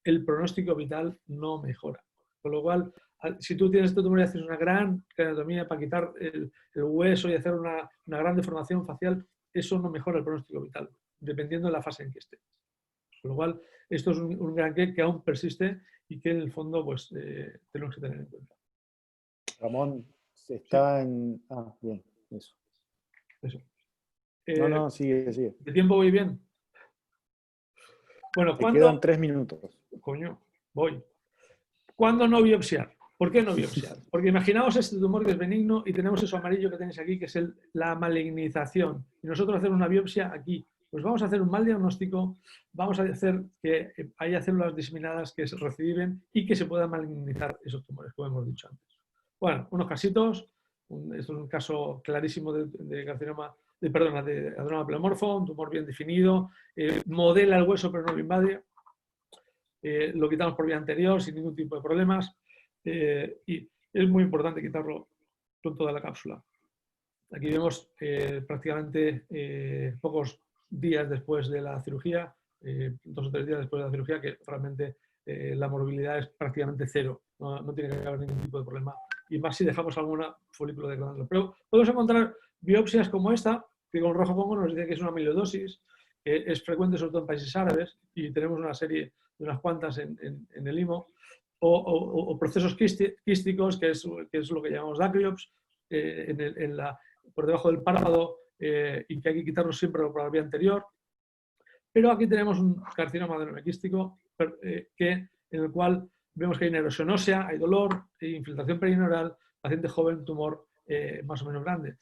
el pronóstico vital no mejora. Con lo cual, si tú tienes este tumor y haces una gran craneotomía para quitar el hueso y hacer una gran deformación facial, eso no mejora el pronóstico vital, dependiendo de la fase en que esté. Con lo cual, esto es un gran que aún persiste y que en el fondo pues, tenemos que tener en cuenta. Ramón, está en... Ah, bien, eso. Eso. No, sigue. ¿De tiempo voy bien? Bueno, ¿cuándo? Quedan 3 minutos. Coño, voy. ¿Cuándo no biopsiar? ¿Por qué no biopsiar? Porque imaginaos este tumor que es benigno y tenemos eso amarillo que tenéis aquí, que es la malignización. Y nosotros hacemos una biopsia aquí. Pues vamos a hacer un mal diagnóstico, vamos a hacer que haya células diseminadas que se reciben y que se puedan malignizar esos tumores, como hemos dicho antes. Bueno, unos casitos. Esto es un caso clarísimo de carcinoma, de adenoma pleomorfo, un tumor bien definido, modela el hueso pero no lo invade. Lo quitamos por vía anterior sin ningún tipo de problemas, y es muy importante quitarlo con toda la cápsula. Aquí vemos prácticamente pocos días después de la cirugía, 2 o 3 días después de la cirugía, que realmente la morbilidad es prácticamente cero, no tiene que haber ningún tipo de problema, y más si dejamos alguna folículo de glándula. Pero podemos encontrar biopsias como esta, que con rojo pongo nos dice que es una amiloidosis, es frecuente sobre todo en países árabes, y tenemos una serie de unas cuantas en el IMO, o procesos quísticos, que es lo que llamamos dacriops, por debajo del párpado, y que hay que quitarlo siempre por la vía anterior. Pero aquí tenemos un carcinoma adenoquístico en el cual vemos que hay una erosión ósea, hay dolor, hay infiltración perineural, paciente joven, tumor más o menos grande.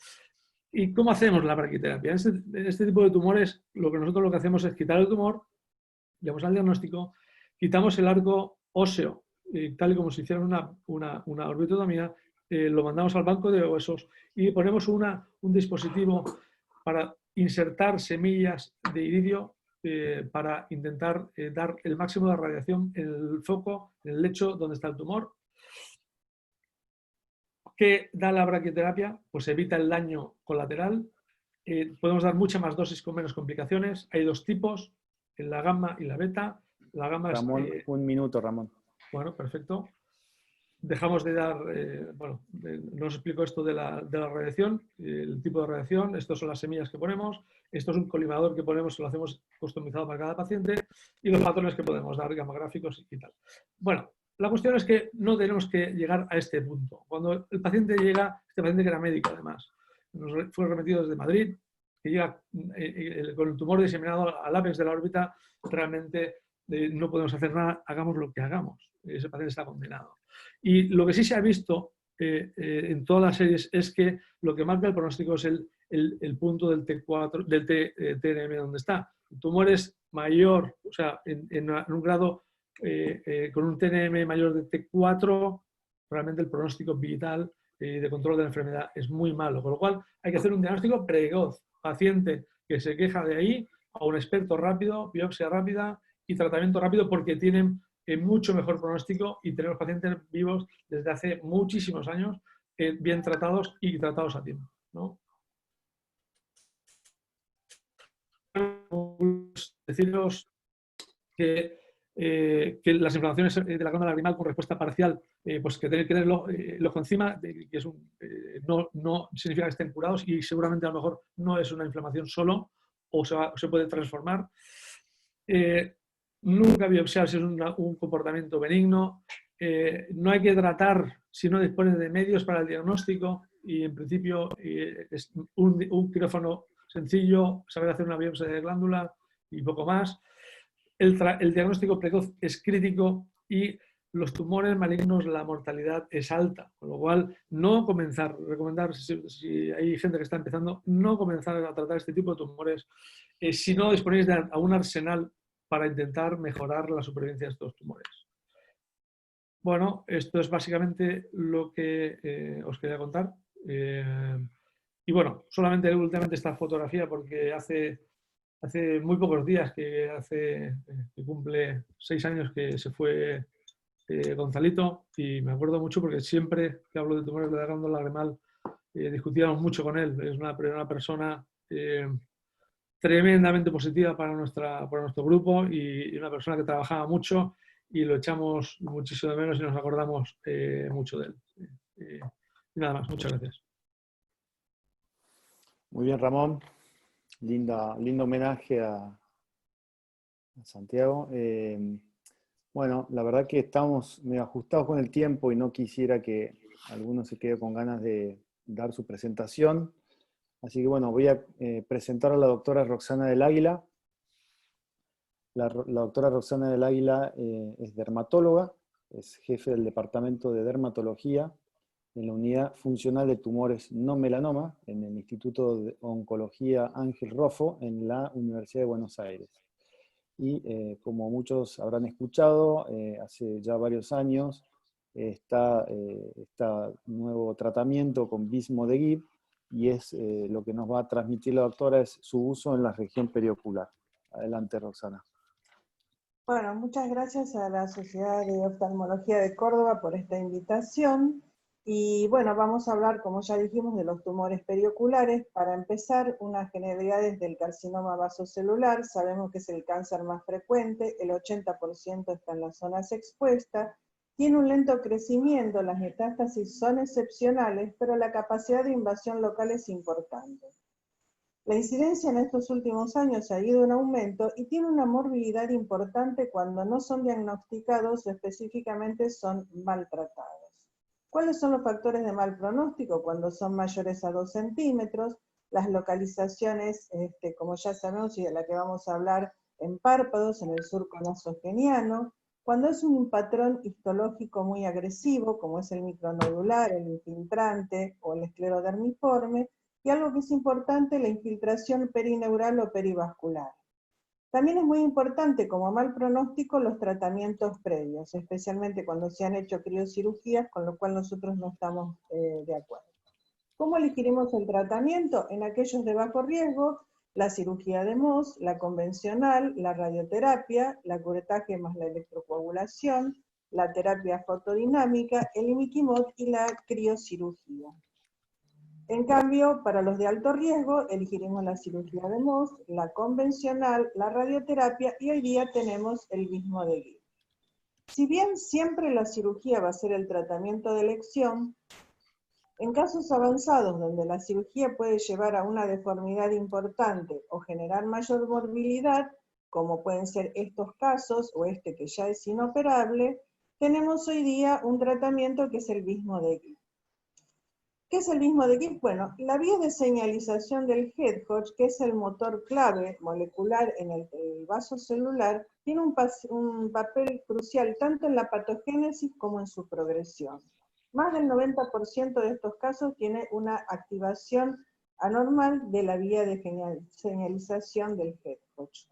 ¿Y cómo hacemos la braquiterapia? En este tipo de tumores, nosotros lo que hacemos es quitar el tumor, llevamos al diagnóstico, quitamos el arco óseo, tal y como si hiciera una orbitotomía, lo mandamos al banco de huesos y ponemos un dispositivo para insertar semillas de iridio para intentar dar el máximo de radiación en el foco, en el lecho donde está el tumor. ¿Qué da la braquiterapia? Pues evita el daño colateral. Podemos dar mucha más dosis con menos complicaciones. Hay dos tipos, la gamma y la beta. La gamma Ramón, es... un minuto, Ramón. Bueno, perfecto. Dejamos de dar, no os explico esto de la radiación, el tipo de radiación. Estos son las semillas que ponemos. Esto es un colimador que ponemos, lo hacemos customizado para cada paciente, y los patrones que podemos dar, gamagráficos y tal. Bueno, la cuestión es que no tenemos que llegar a este punto. Cuando el paciente llega, este paciente que era médico además, nos fue remitido desde Madrid, que llega con el tumor diseminado al ápex de la órbita, realmente no podemos hacer nada, hagamos lo que hagamos. Ese paciente está condenado. Y lo que sí se ha visto en todas las series es que lo que marca el pronóstico es el punto del T4, del TNM donde está. El tumor es mayor, o sea, en un grado con un TNM mayor de T4, realmente el pronóstico vital de control de la enfermedad es muy malo. Con lo cual hay que hacer un diagnóstico precoz. Paciente que se queja de ahí, a un experto rápido, biopsia rápida y tratamiento rápido, porque tienen mucho mejor pronóstico y tenemos pacientes vivos desde hace muchísimos años, bien tratados y tratados a tiempo, ¿no? Deciros que las inflamaciones de la glándula lagrimal con respuesta parcial, pues que tener que tener el ojo encima, que es no significa que estén curados, y seguramente a lo mejor no es una inflamación solo, o se puede transformar. Nunca biopsiar si es un comportamiento benigno. No hay que tratar si no dispones de medios para el diagnóstico, y en principio es un quirófano sencillo, saber hacer una biopsia de glándula y poco más. El diagnóstico precoz es crítico, y los tumores malignos, la mortalidad es alta, con lo cual recomendar, si hay gente que está empezando, no comenzar a tratar este tipo de tumores si no disponéis de un arsenal para intentar mejorar la supervivencia de estos tumores. Bueno, esto es básicamente lo que os quería contar. Y bueno, solamente últimamente esta fotografía, porque hace muy pocos días, que cumple 6 años que se fue Gonzalito, y me acuerdo mucho porque siempre que hablo de tumores de la glándula lagrimal discutíamos mucho con él. Es una persona tremendamente positiva para nuestro grupo, y una persona que trabajaba mucho, y lo echamos muchísimo de menos y nos acordamos mucho de él. Y nada más, muchas gracias. Muy bien, Ramón. Lindo homenaje a Santiago. Bueno, la verdad que estamos medio ajustados con el tiempo y no quisiera que alguno se quede con ganas de dar su presentación. Así que bueno, voy a presentar a la doctora Roxana del Águila. La doctora Roxana del Águila es dermatóloga, es jefe del Departamento de Dermatología en la Unidad Funcional de Tumores No Melanoma en el Instituto de Oncología Ángel Roffo en la Universidad de Buenos Aires. Y como muchos habrán escuchado, hace ya varios años está nuevo tratamiento con Vismodegib, y es lo que nos va a transmitir la doctora es su uso en la región periocular. Adelante, Roxana. Bueno, muchas gracias a la Sociedad de Oftalmología de Córdoba por esta invitación. Y bueno, vamos a hablar, como ya dijimos, de los tumores perioculares. Para empezar, unas generalidades del carcinoma vasocelular. Sabemos que es el cáncer más frecuente, el 80% está en las zonas expuestas. Tiene un lento crecimiento, las metástasis son excepcionales, pero la capacidad de invasión local es importante. La incidencia en estos últimos años ha ido en aumento y tiene una morbilidad importante cuando no son diagnosticados o específicamente son maltratados. ¿Cuáles son los factores de mal pronóstico? Cuando son mayores a 2 centímetros, las localizaciones, como ya sabemos y de la que vamos a hablar, en párpados, en el surco nasogeniano, cuando es un patrón histológico muy agresivo, como es el micronodular, el infiltrante o el esclerodermiforme, y algo que es importante, la infiltración perineural o perivascular. También es muy importante, como mal pronóstico, los tratamientos previos, especialmente cuando se han hecho criocirugías, con lo cual nosotros no estamos de acuerdo. ¿Cómo elegiremos el tratamiento? En aquellos de bajo riesgo, la cirugía de Mohs, la convencional, la radioterapia, la curetaje más la electrocoagulación, la terapia fotodinámica, el imiquimod y la criocirugía. En cambio, para los de alto riesgo, elegiremos la cirugía de Mohs, la convencional, la radioterapia y hoy día tenemos el mismo de Gibb. Si bien siempre la cirugía va a ser el tratamiento de elección, en casos avanzados donde la cirugía puede llevar a una deformidad importante o generar mayor morbilidad, como pueden ser estos casos o este que ya es inoperable, tenemos hoy día un tratamiento que es el mismo de Gibb. ¿Qué es el mismo de Gibb? Bueno, la vía de señalización del Head-Hodge, que es el motor clave molecular en el vaso celular, tiene un papel crucial tanto en la patogénesis como en su progresión. Más del 90% de estos casos tiene una activación anormal de la vía de señalización del Head-Hodge.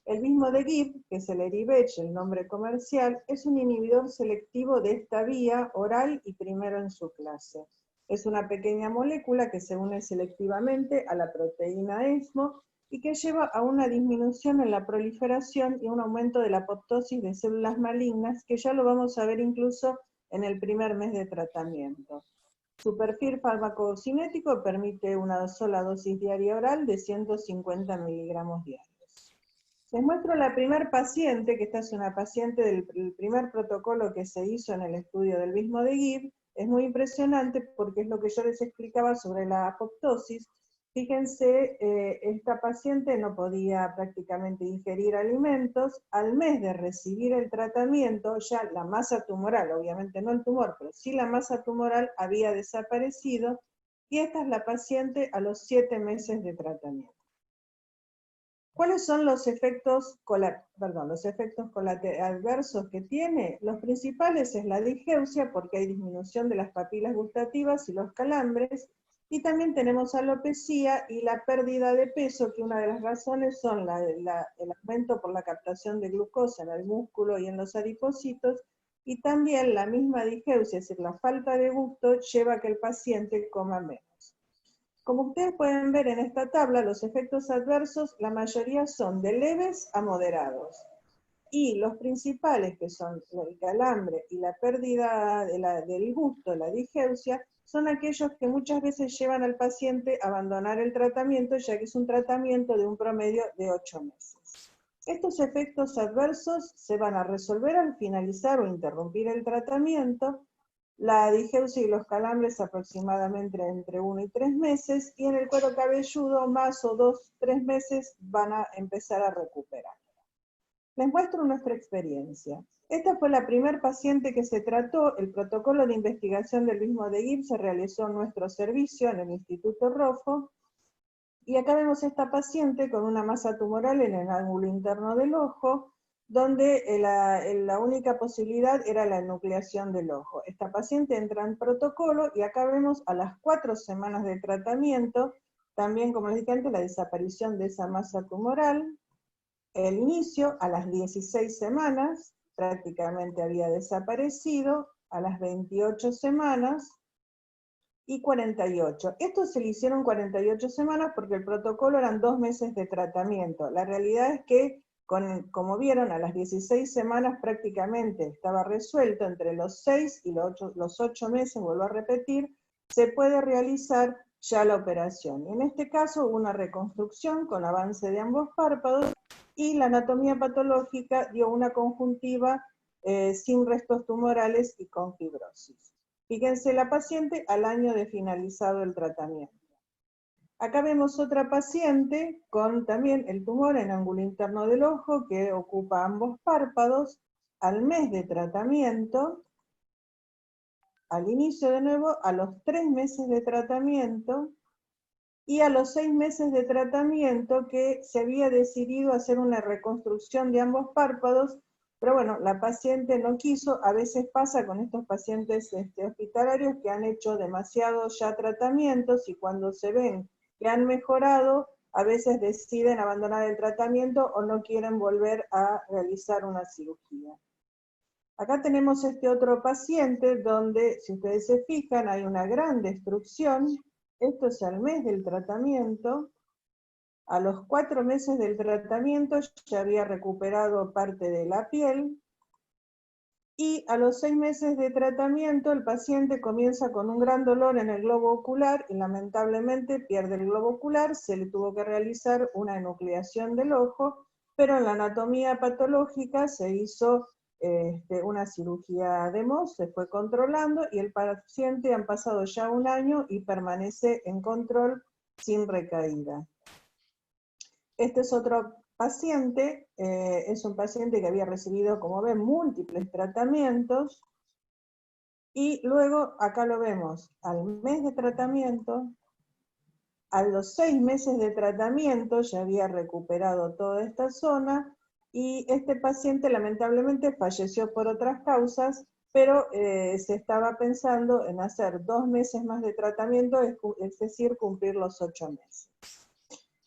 El mismo de Gibb, que es el Erivedge, el nombre comercial, es un inhibidor selectivo de esta vía oral y primero en su clase. Es una pequeña molécula que se une selectivamente a la proteína ESMO y que lleva a una disminución en la proliferación y un aumento de la apoptosis de células malignas, que ya lo vamos a ver incluso en el primer mes de tratamiento. Su perfil farmacocinético permite una sola dosis diaria oral de 150 miligramos diarios. Les muestro la primer paciente, que esta es una paciente del primer protocolo que se hizo en el estudio del mismo de Gibb. Es muy impresionante porque es lo que yo les explicaba sobre la apoptosis. Fíjense, esta paciente no podía prácticamente ingerir alimentos. Al mes de recibir el tratamiento, ya la masa tumoral, obviamente no el tumor, pero sí la masa tumoral había desaparecido, y esta es la paciente a los 7 meses de tratamiento. ¿Cuáles son los efectos adversos que tiene? Los principales es la digeusia, porque hay disminución de las papilas gustativas y los calambres, y también tenemos alopecia y la pérdida de peso, que una de las razones son el aumento por la captación de glucosa en el músculo y en los adipocitos, y también la misma digeusia, es decir, la falta de gusto, lleva a que el paciente coma menos. Como ustedes pueden ver en esta tabla, los efectos adversos, la mayoría son de leves a moderados. Y los principales, que son el calambre y la pérdida del gusto, la digeusia, son aquellos que muchas veces llevan al paciente a abandonar el tratamiento, ya que es un tratamiento de un promedio de 8 meses. Estos efectos adversos se van a resolver al finalizar o interrumpir el tratamiento. La digeusia y los calambres aproximadamente entre 1 y 3 meses, y en el cuero cabelludo más o 2-3 meses van a empezar a recuperar. Les muestro nuestra experiencia. Esta fue la primer paciente que se trató. El protocolo de investigación del mismo de Gibb se realizó en nuestro servicio en el Instituto Roffo, y acá vemos esta paciente con una masa tumoral en el ángulo interno del ojo, donde la única posibilidad era la enucleación del ojo. Esta paciente entra en protocolo y acá vemos a las 4 semanas de tratamiento, también como les dije antes, la desaparición de esa masa tumoral. El inicio a las 16 semanas, prácticamente había desaparecido, a las 28 semanas y 48. Esto se le hicieron 48 semanas porque el protocolo eran 2 meses de tratamiento. La realidad es que, como vieron, a las 16 semanas prácticamente estaba resuelto. Entre los 6 y los 8 meses, vuelvo a repetir, se puede realizar ya la operación. En este caso hubo una reconstrucción con avance de ambos párpados, y la anatomía patológica dio una conjuntiva sin restos tumorales y con fibrosis. Fíjense la paciente al año de finalizado el tratamiento. Acá vemos otra paciente con también el tumor en ángulo interno del ojo que ocupa ambos párpados. Al mes de tratamiento, al inicio de nuevo, a los 3 meses de tratamiento y a los 6 meses de tratamiento, que se había decidido hacer una reconstrucción de ambos párpados, pero bueno, la paciente no quiso. A veces pasa con estos pacientes hospitalarios que han hecho demasiados ya tratamientos, y cuando se ven que han mejorado, a veces deciden abandonar el tratamiento o no quieren volver a realizar una cirugía. Acá tenemos este otro paciente donde, si ustedes se fijan, hay una gran destrucción. Esto es al mes del tratamiento, A los 4 meses del tratamiento ya había recuperado parte de la piel, y a los 6 meses de tratamiento el paciente comienza con un gran dolor en el globo ocular y lamentablemente pierde el globo ocular, se le tuvo que realizar una enucleación del ojo, pero en la anatomía patológica se hizo una cirugía de Mohs, se fue controlando y el paciente han pasado ya 1 año y permanece en control sin recaída. Este es otro paciente, es un paciente que había recibido, como ven, múltiples tratamientos, y luego acá lo vemos al mes de tratamiento, a los 6 meses de tratamiento ya había recuperado toda esta zona, y este paciente lamentablemente falleció por otras causas, pero se estaba pensando en hacer 2 meses más de tratamiento, es decir, cumplir los 8 meses.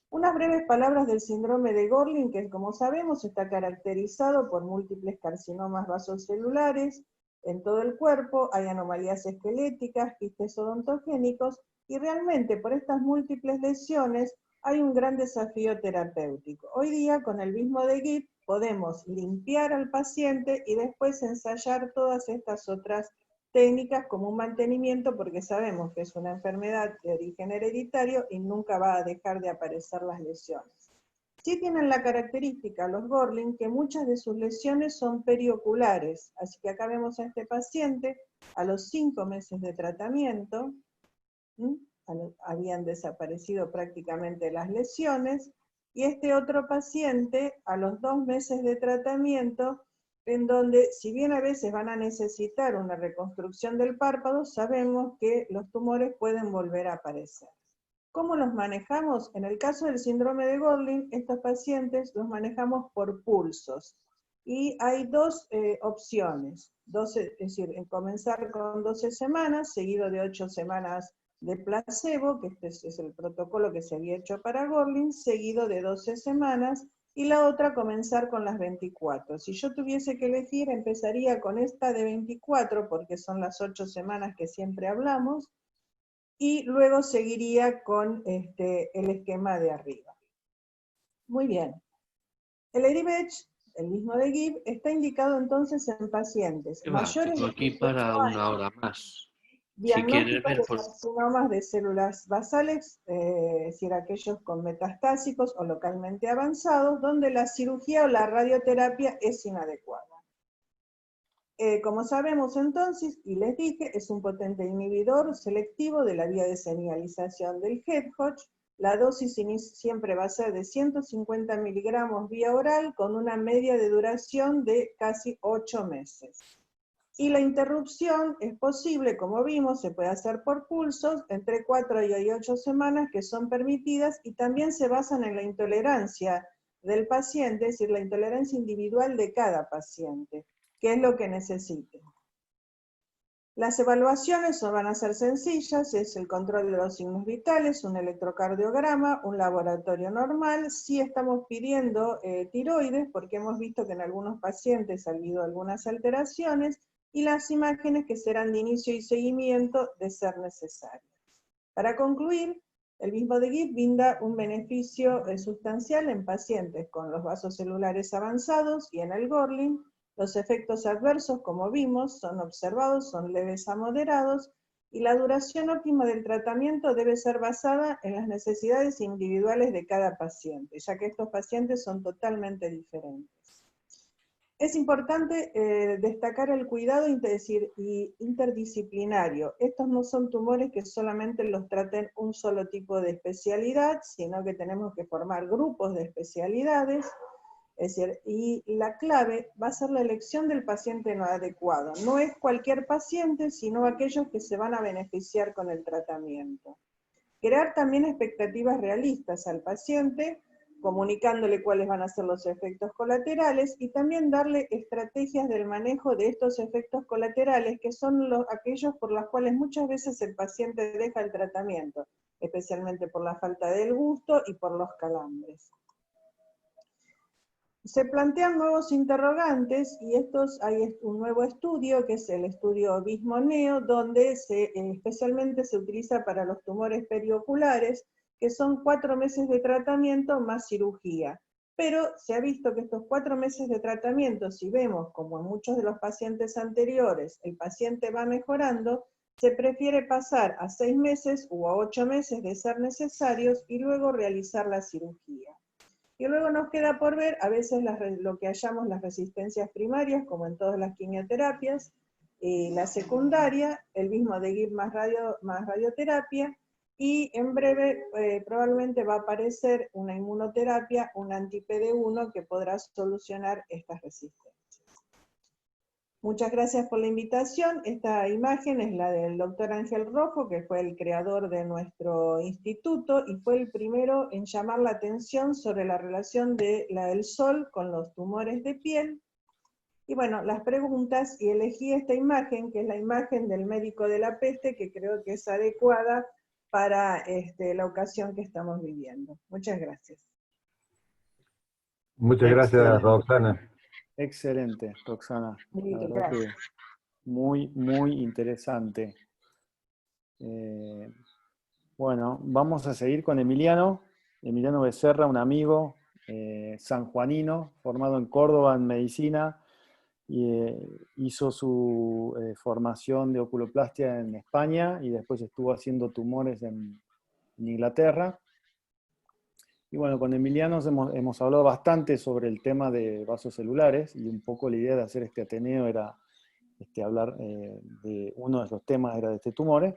Unas breves palabras del síndrome de Gorlin, que como sabemos está caracterizado por múltiples carcinomas vasocelulares en todo el cuerpo, hay anomalías esqueléticas, quistes odontogénicos, y realmente por estas múltiples lesiones hay un gran desafío terapéutico. Hoy día con el Vismodegib podemos limpiar al paciente y después ensayar todas estas otras técnicas como un mantenimiento, porque sabemos que es una enfermedad de origen hereditario y nunca va a dejar de aparecer las lesiones. Sí tienen la característica los Gorlin que muchas de sus lesiones son perioculares, así que acá vemos a este paciente a los 5 meses de tratamiento, habían desaparecido prácticamente las lesiones, y este otro paciente a los 2 meses de tratamiento, en donde, si bien a veces van a necesitar una reconstrucción del párpado, sabemos que los tumores pueden volver a aparecer. ¿Cómo los manejamos? En el caso del síndrome de Gorlin, estos pacientes los manejamos por pulsos. Y hay 2 opciones, es decir, comenzar con 12 semanas, seguido de 8 semanas de placebo, que este es el protocolo que se había hecho para Gorlin, seguido de 12 semanas, y la otra comenzar con las 24. Si yo tuviese que elegir, empezaría con esta de 24, porque son las 8 semanas que siempre hablamos, y luego seguiría con el esquema de arriba. Muy bien. El Erbitch, el Vismodegib, está indicado entonces en pacientes mayores tengo de aquí 18 para años. 1 hora más. Si quieres Diagnóstico ver, de pues, carcinomas de células basales, es decir, aquellos con metastásicos o localmente avanzados, donde la cirugía o la radioterapia es inadecuada. Como sabemos entonces, y les dije, es un potente inhibidor selectivo de la vía de señalización del Hedgehog. La dosis siempre va a ser de 150 miligramos vía oral, con una media de duración de casi 8 meses. Y la interrupción es posible, como vimos, se puede hacer por pulsos, entre 4 y 8 semanas que son permitidas, y también se basan en la intolerancia del paciente, es decir, la intolerancia individual de cada paciente, que es lo que necesite. Las evaluaciones van a ser sencillas, es el control de los signos vitales, un electrocardiograma, un laboratorio normal. Sí estamos pidiendo tiroides, porque hemos visto que en algunos pacientes ha habido algunas alteraciones, y las imágenes que serán de inicio y seguimiento de ser necesarias. Para concluir, el Vismodegib brinda un beneficio sustancial en pacientes con los vasos celulares avanzados y en el Gorlin. Los efectos adversos, como vimos, son observados, son leves a moderados, y la duración óptima del tratamiento debe ser basada en las necesidades individuales de cada paciente, ya que estos pacientes son totalmente diferentes. Es importante destacar el cuidado interdisciplinario. Estos no son tumores que solamente los traten un solo tipo de especialidad, sino que tenemos que formar grupos de especialidades. Es decir, y la clave va a ser la elección del paciente no adecuado. No es cualquier paciente, sino aquellos que se van a beneficiar con el tratamiento. Crear también expectativas realistas al paciente, comunicándole cuáles van a ser los efectos colaterales, y también darle estrategias del manejo de estos efectos colaterales, que son aquellos por los cuales muchas veces el paciente deja el tratamiento, especialmente por la falta del gusto y por los calambres. Se plantean nuevos interrogantes, y hay un nuevo estudio, que es el estudio Vismo-Neo, donde especialmente se utiliza para los tumores perioculares, que son 4 meses de tratamiento más cirugía. Pero se ha visto que estos 4 meses de tratamiento, si vemos, como en muchos de los pacientes anteriores, el paciente va mejorando, se prefiere pasar a 6 meses o a 8 meses de ser necesarios y luego realizar la cirugía. Y luego nos queda por ver, a veces lo que hallamos las resistencias primarias, como en todas las quimioterapias, la secundaria, el mismo de GIP más radioterapia, y en breve probablemente va a aparecer una inmunoterapia, un anti-PD1 que podrá solucionar estas resistencias. Muchas gracias por la invitación. Esta imagen es la del doctor Ángel Rojo, que fue el creador de nuestro instituto y fue el primero en llamar la atención sobre la relación de la del sol con los tumores de piel. Y bueno, las preguntas, y elegí esta imagen, que es la imagen del médico de la peste, que creo que es adecuada para la ocasión que estamos viviendo. Muchas gracias. Muchas gracias, Excelente. Roxana. Excelente, Roxana. Muy La verdad gracias. que muy, muy interesante. Bueno, vamos a seguir con Emiliano. Emiliano Becerra, un amigo sanjuanino, formado en Córdoba en medicina, y hizo su formación de oculoplastia en España y después estuvo haciendo tumores en Inglaterra. Y bueno, con Emiliano hemos hablado bastante sobre el tema de vasos celulares y un poco la idea de hacer este Ateneo era hablar de uno de los temas era de este tumor.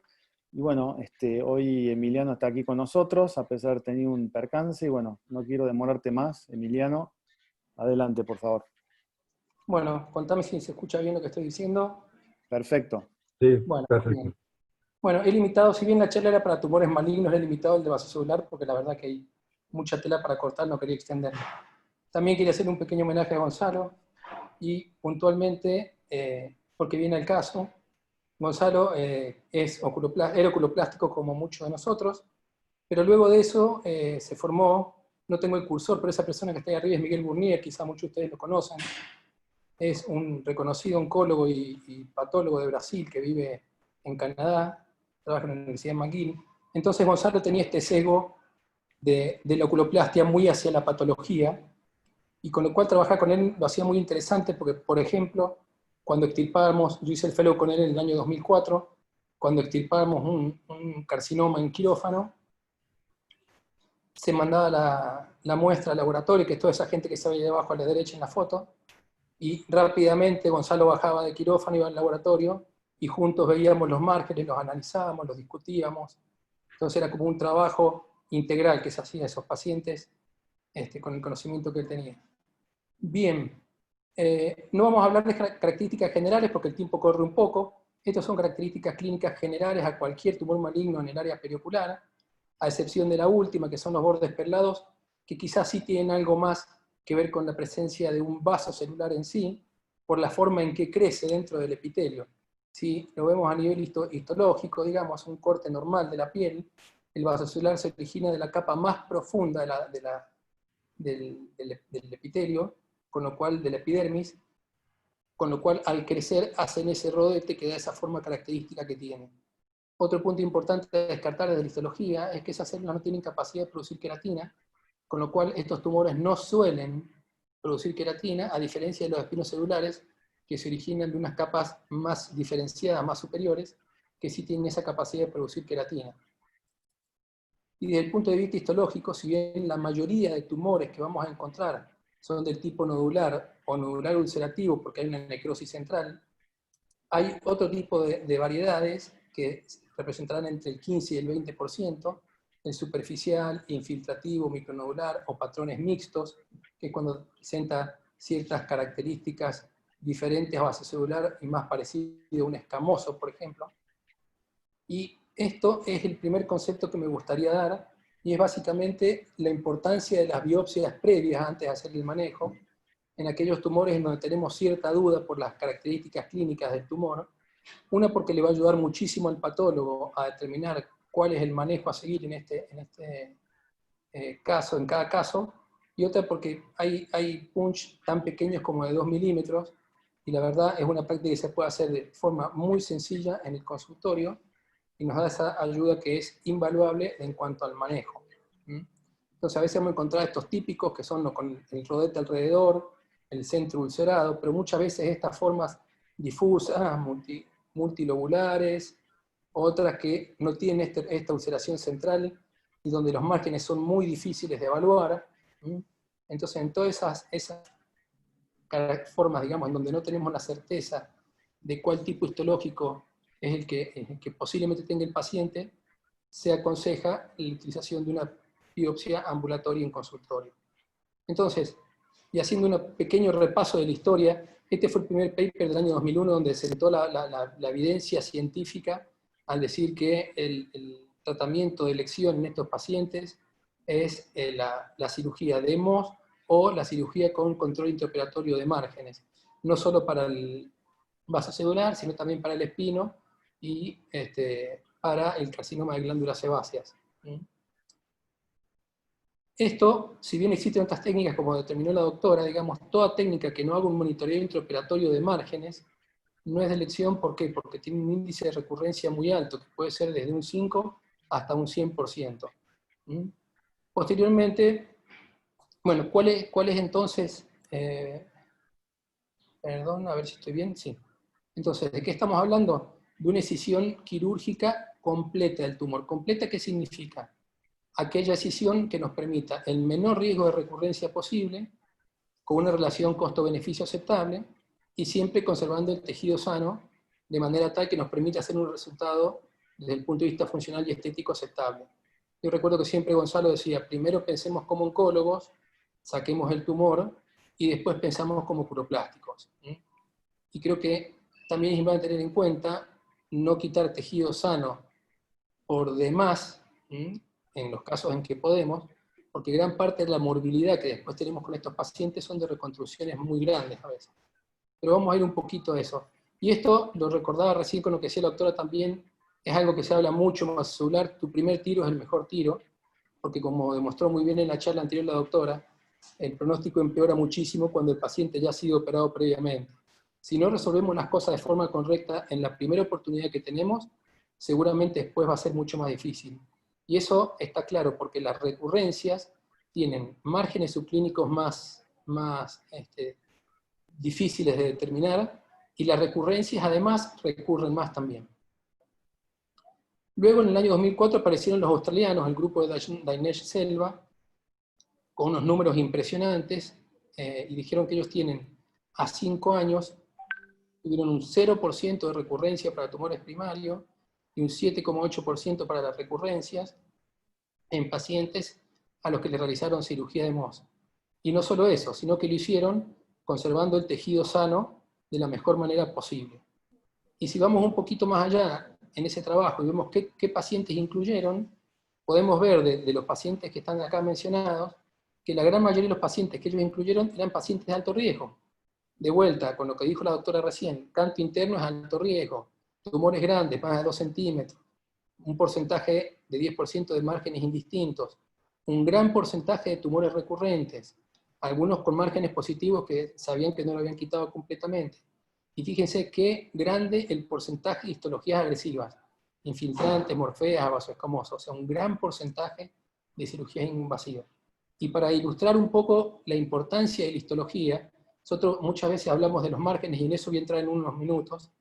Y bueno, hoy Emiliano está aquí con nosotros, a pesar de haber tenido un percance, y bueno, no quiero demorarte más. Emiliano, adelante, por favor. Bueno, contame si se escucha bien lo que estoy diciendo. Perfecto. Sí, Bueno, perfecto. bien. Bueno, he limitado, si bien la charla era para tumores malignos, he limitado el de vasocelular porque la verdad que hay mucha tela para cortar, no quería extenderlo. También quería hacer un pequeño homenaje a Gonzalo y puntualmente, porque viene el caso, Gonzalo era oculoplástico como muchos de nosotros, pero luego de eso se formó, no tengo el cursor, pero esa persona que está ahí arriba es Miguel Burnier, quizá muchos de ustedes lo conocen. Es un reconocido oncólogo y patólogo de Brasil que vive en Canadá, trabaja en la Universidad de McGill. Entonces Gonzalo tenía este sesgo de la oculoplastia muy hacia la patología, y con lo cual trabajar con él lo hacía muy interesante porque, por ejemplo, cuando extirpábamos, yo hice el fellow con él en el año 2004, cuando extirpábamos un carcinoma en quirófano, se mandaba la muestra al laboratorio, que es toda esa gente que se ve ahí debajo a la derecha en la foto, y rápidamente Gonzalo bajaba de quirófano, iba al laboratorio, y juntos veíamos los márgenes, los analizábamos, los discutíamos. Entonces era como un trabajo integral que se hacía a esos pacientes con el conocimiento que él tenía. Bien, no vamos a hablar de características generales porque el tiempo corre un poco. Estas son características clínicas generales a cualquier tumor maligno en el área periocular, a excepción de la última, que son los bordes perlados, que quizás sí tienen algo más que ver con la presencia de un vaso celular en sí, por la forma en que crece dentro del epitelio. Si lo vemos a nivel histológico, digamos, un corte normal de la piel, el vaso celular se origina de la capa más profunda del epitelio, con lo cual, de la epidermis, con lo cual al crecer hacen ese rodete que da esa forma característica que tiene. Otro punto importante a descartar desde la histología es que esas células no tienen capacidad de producir queratina, con lo cual estos tumores no suelen producir queratina, a diferencia de los espinocelulares, que se originan de unas capas más diferenciadas, más superiores, que sí tienen esa capacidad de producir queratina. Y desde el punto de vista histológico, si bien la mayoría de tumores que vamos a encontrar son del tipo nodular o nodular ulcerativo, porque hay una necrosis central, hay otro tipo de variedades que representarán entre el 15 y el 20%, el superficial, infiltrativo, micronodular o patrones mixtos, que es cuando presenta ciertas características diferentes a base celular y más parecido a un escamoso, por ejemplo. Y esto es el primer concepto que me gustaría dar, y es básicamente la importancia de las biopsias previas antes de hacer el manejo, en aquellos tumores en donde tenemos cierta duda por las características clínicas del tumor. Una, porque le va a ayudar muchísimo al patólogo a determinar cuál es el manejo a seguir en este caso, en cada caso, y otra porque hay punch tan pequeños como de 2 milímetros, y la verdad es una práctica que se puede hacer de forma muy sencilla en el consultorio, y nos da esa ayuda que es invaluable en cuanto al manejo. Entonces a veces hemos encontrado estos típicos que son con el rodete alrededor, el centro ulcerado, pero muchas veces estas formas difusas, multilobulares, otras que no tienen esta ulceración central y donde los márgenes son muy difíciles de evaluar. Entonces en todas esas formas, digamos, en donde no tenemos la certeza de cuál tipo histológico es el que posiblemente tenga el paciente, se aconseja la utilización de una biopsia ambulatoria en consultorio. Entonces, y haciendo un pequeño repaso de la historia, este fue el primer paper del año 2001 donde se sentó la evidencia científica al decir que el tratamiento de elección en estos pacientes es la cirugía de MOS o la cirugía con control intraoperatorio de márgenes, no solo para el vaso celular, sino también para el espino y para el carcinoma de glándulas sebáceas. Esto, si bien existen otras técnicas, como determinó la doctora, digamos, toda técnica que no haga un monitoreo intraoperatorio de márgenes no es de elección. ¿Por qué? Porque tiene un índice de recurrencia muy alto, que puede ser desde un 5 hasta un 100%. Posteriormente, bueno, ¿cuál es entonces? Perdón, a ver si estoy bien, sí. Entonces, ¿de qué estamos hablando? De una escisión quirúrgica completa del tumor. ¿Completa qué significa? Aquella escisión que nos permita el menor riesgo de recurrencia posible, con una relación costo-beneficio aceptable, y siempre conservando el tejido sano, de manera tal que nos permita hacer un resultado desde el punto de vista funcional y estético aceptable. Yo recuerdo que siempre Gonzalo decía, primero pensemos como oncólogos, saquemos el tumor, y después pensamos como curoplásticos. Y creo que también es importante tener en cuenta no quitar tejido sano por demás, en los casos en que podemos, porque gran parte de la morbilidad que después tenemos con estos pacientes son de reconstrucciones muy grandes a veces. Pero vamos a ir un poquito a eso. Y esto, lo recordaba recién con lo que decía la doctora también, es algo que se habla mucho más celular, tu primer tiro es el mejor tiro, porque como demostró muy bien en la charla anterior la doctora, el pronóstico empeora muchísimo cuando el paciente ya ha sido operado previamente. Si no resolvemos las cosas de forma correcta en la primera oportunidad que tenemos, seguramente después va a ser mucho más difícil. Y eso está claro porque las recurrencias tienen márgenes subclínicos más difíciles de determinar y las recurrencias además recurren más también. Luego en el año 2004 aparecieron los australianos, el grupo de Dinesh Selva, con unos números impresionantes, y dijeron que ellos tienen a 5 años, tuvieron un 0% de recurrencia para tumores primarios y un 7,8% para las recurrencias en pacientes a los que le realizaron cirugía de MOS. Y no solo eso, sino que lo hicieron conservando el tejido sano de la mejor manera posible. Y si vamos un poquito más allá en ese trabajo y vemos qué pacientes incluyeron, podemos ver de los pacientes que están acá mencionados, que la gran mayoría de los pacientes que ellos incluyeron eran pacientes de alto riesgo. De vuelta, con lo que dijo la doctora recién, canto interno es alto riesgo, tumores grandes, más de 2 centímetros, un porcentaje de 10% de márgenes indistintos, un gran porcentaje de tumores recurrentes, algunos con márgenes positivos que sabían que no lo habían quitado completamente. Y fíjense qué grande el porcentaje de histologías agresivas, infiltrantes, morfeas, vasoescamosos, o sea, un gran porcentaje de cirugías invasivas. Y para ilustrar un poco la importancia de la histología, nosotros muchas veces hablamos de los márgenes y en eso voy a entrar en unos minutos,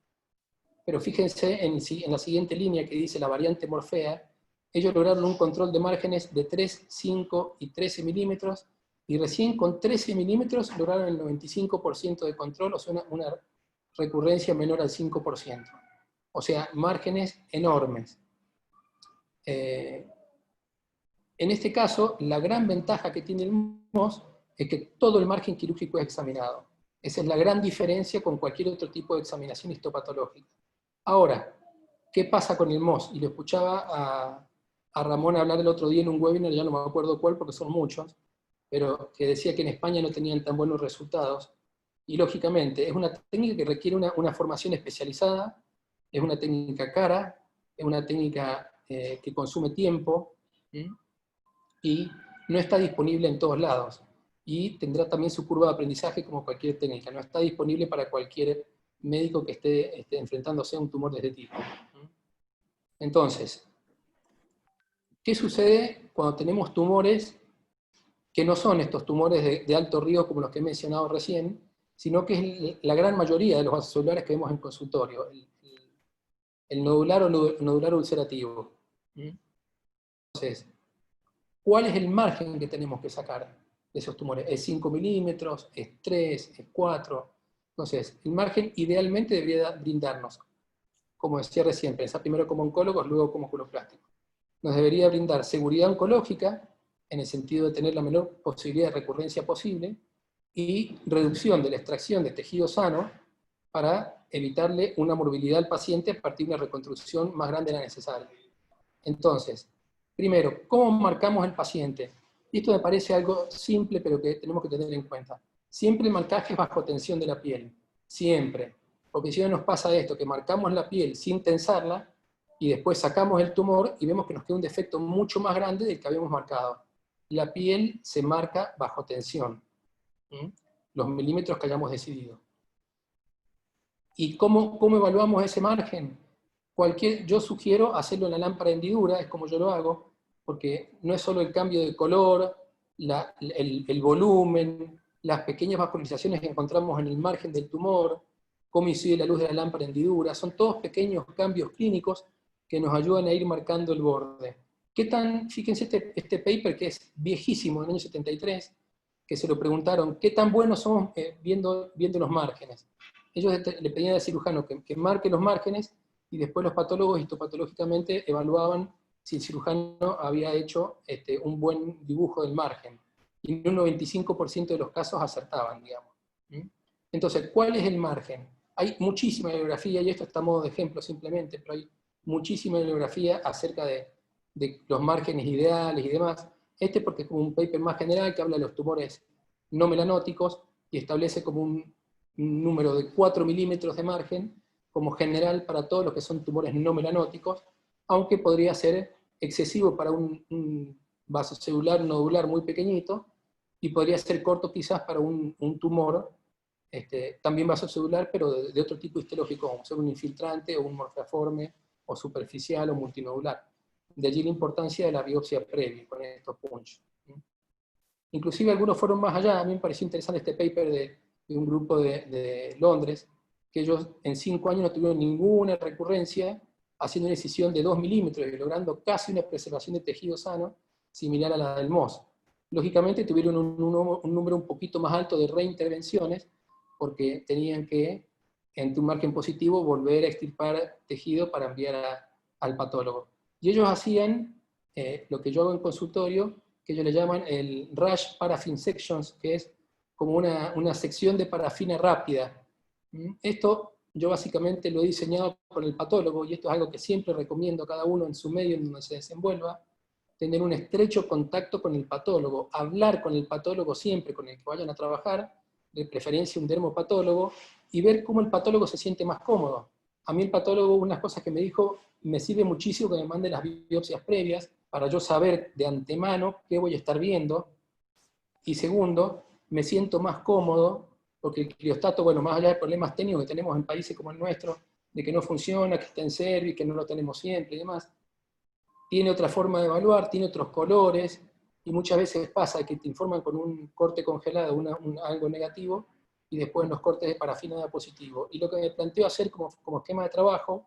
pero fíjense en la siguiente línea que dice la variante morfea, ellos lograron un control de márgenes de 3, 5 y 13 milímetros, y recién con 13 milímetros lograron el 95% de control, o sea, una recurrencia menor al 5%. O sea, márgenes enormes. En este caso, la gran ventaja que tiene el MOS es que todo el margen quirúrgico es examinado. Esa es la gran diferencia con cualquier otro tipo de examinación histopatológica. Ahora, ¿qué pasa con el MOS? Y lo escuchaba a Ramón hablar el otro día en un webinar, ya no me acuerdo cuál porque son muchos, pero que decía que en España no tenían tan buenos resultados. Y lógicamente, es una técnica que requiere una formación especializada, es una técnica cara, es una técnica que consume tiempo, y no está disponible en todos lados. Y tendrá también su curva de aprendizaje como cualquier técnica. No está disponible para cualquier médico que esté enfrentándose a un tumor de este tipo. Entonces, ¿qué sucede cuando tenemos tumores que no son estos tumores de alto riesgo como los que he mencionado recién, sino que es la gran mayoría de los vasocelulares que vemos en consultorio, el nodular o nodular ulcerativo. Entonces, ¿cuál es el margen que tenemos que sacar de esos tumores? ¿Es 5 milímetros? ¿Es 3? ¿Es 4? Entonces, el margen idealmente debería brindarnos, como decía recién, pensar primero como oncólogos, luego como oculoplásticos. Nos debería brindar seguridad oncológica, en el sentido de tener la menor posibilidad de recurrencia posible, y reducción de la extracción de tejido sano para evitarle una morbilidad al paciente a partir de una reconstrucción más grande de la necesaria. Entonces, primero, ¿cómo marcamos el paciente? Y esto me parece algo simple, pero que tenemos que tener en cuenta. Siempre el marcaje es bajo tensión de la piel, siempre. Porque si no nos pasa esto, que marcamos la piel sin tensarla, y después sacamos el tumor y vemos que nos queda un defecto mucho más grande del que habíamos marcado. La piel se marca bajo tensión, los milímetros que hayamos decidido. ¿Y cómo evaluamos ese margen? Yo sugiero hacerlo en la lámpara de hendidura, es como yo lo hago, porque no es solo el cambio de color, el volumen, las pequeñas vascularizaciones que encontramos en el margen del tumor, cómo incide la luz de la lámpara de hendidura, son todos pequeños cambios clínicos que nos ayudan a ir marcando el borde. Fíjense este paper que es viejísimo, del año 73, que se lo preguntaron, ¿qué tan buenos somos viendo los márgenes? Ellos le pedían al cirujano que marque los márgenes, y después los patólogos histopatológicamente evaluaban si el cirujano había hecho un buen dibujo del margen. Y en un 95% de los casos acertaban, digamos. Entonces, ¿cuál es el margen? Hay muchísima bibliografía, y esto está a modo de ejemplo simplemente, pero hay muchísima bibliografía acerca de los márgenes ideales y demás. Porque es como un paper más general que habla de los tumores no melanóticos y establece como un número de 4 milímetros de margen como general para todos los que son tumores no melanóticos, aunque podría ser excesivo para un vasocelular nodular muy pequeñito, y podría ser corto quizás para un tumor también vasocelular, pero de otro tipo histológico, como ser un infiltrante o un morfeforme o superficial o multinodular. De allí la importancia de la biopsia previa con estos punch. Inclusive algunos fueron más allá. A mí me pareció interesante este paper de un grupo de Londres, que ellos en 5 años no tuvieron ninguna recurrencia, haciendo una incisión de 2 milímetros y logrando casi una preservación de tejido sano similar a la del MOS. Lógicamente tuvieron un número un poquito más alto de reintervenciones, porque tenían que, en un margen positivo, volver a extirpar tejido para enviar al patólogo. Y ellos hacían lo que yo hago en consultorio, que ellos le llaman el rush paraffin sections, que es como una sección de parafina rápida. Esto yo básicamente lo he diseñado con el patólogo, y esto es algo que siempre recomiendo a cada uno en su medio en donde se desenvuelva, tener un estrecho contacto con el patólogo, hablar con el patólogo siempre con el que vayan a trabajar, de preferencia un dermopatólogo, y ver cómo el patólogo se siente más cómodo. A mí el patólogo, unas cosas que me dijo, me sirve muchísimo que me mande las biopsias previas, para yo saber de antemano qué voy a estar viendo, y segundo, me siento más cómodo, porque el criostato, bueno, más allá de problemas técnicos que tenemos en países como el nuestro, de que no funciona, que está en service, que no lo tenemos siempre y demás, tiene otra forma de evaluar, tiene otros colores, y muchas veces pasa que te informan con un corte congelado, algo negativo, y después en los cortes de parafina da positivo. Y lo que me planteo hacer como esquema de trabajo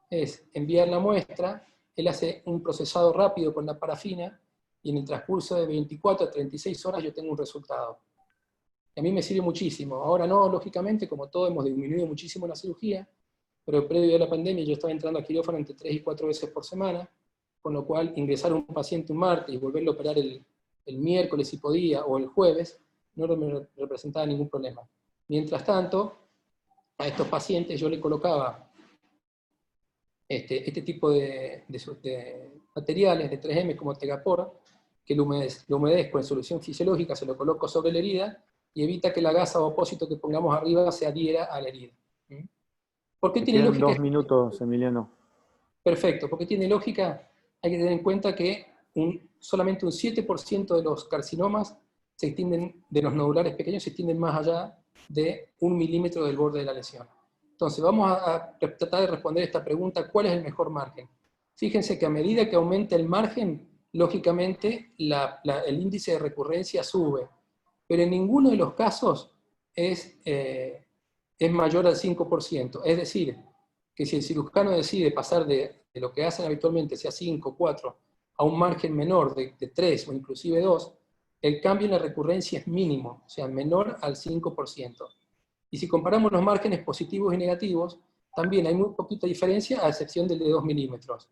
es enviar la muestra, él hace un procesado rápido con la parafina, y en el transcurso de 24 a 36 horas yo tengo un resultado. Y a mí me sirve muchísimo. Ahora no, lógicamente, como todo hemos disminuido muchísimo la cirugía, pero previo a la pandemia yo estaba entrando a quirófano entre 3 y 4 veces por semana, con lo cual ingresar a un paciente un martes y volverlo a operar el miércoles si podía, o el jueves, no me representaba ningún problema. Mientras tanto, a estos pacientes yo le colocaba este tipo de materiales de 3M como Tegapor, que lo humedezco en solución fisiológica, se lo coloco sobre la herida, y evita que la gasa o apósito que pongamos arriba se adhiera a la herida. ¿Por qué tiene lógica? 2 minutos, Emiliano. Perfecto, porque tiene lógica. Hay que tener en cuenta que solamente un 7% de los carcinomas se extienden, de los nodulares pequeños, se extienden más allá de 1 milímetro del borde de la lesión. Entonces, vamos a tratar de responder esta pregunta: ¿cuál es el mejor margen? Fíjense que a medida que aumenta el margen, lógicamente el índice de recurrencia sube, pero en ninguno de los casos es mayor al 5%. Es decir, que si el cirujano decide pasar de lo que hacen habitualmente, sea 5, 4, a un margen menor de 3 o inclusive 2, el cambio en la recurrencia es mínimo, o sea, menor al 5%. Y si comparamos los márgenes positivos y negativos, también hay muy poquita diferencia, a excepción del de 2 milímetros.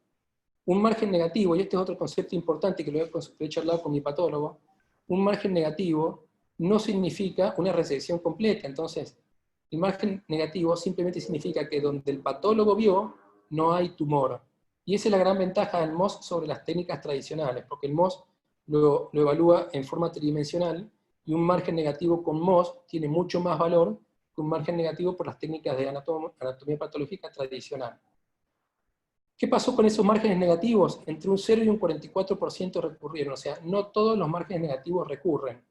Un margen negativo, y este es otro concepto importante que lo he charlado con mi patólogo, un margen negativo no significa una resección completa. Entonces, el margen negativo simplemente significa que donde el patólogo vio, no hay tumor. Y esa es la gran ventaja del MOS sobre las técnicas tradicionales, porque el MOS lo evalúa en forma tridimensional, y un margen negativo con MOS tiene mucho más valor que un margen negativo por las técnicas de anatomía patológica tradicional. ¿Qué pasó con esos márgenes negativos? Entre un 0 y un 44% recurrieron, o sea, no todos los márgenes negativos recurren.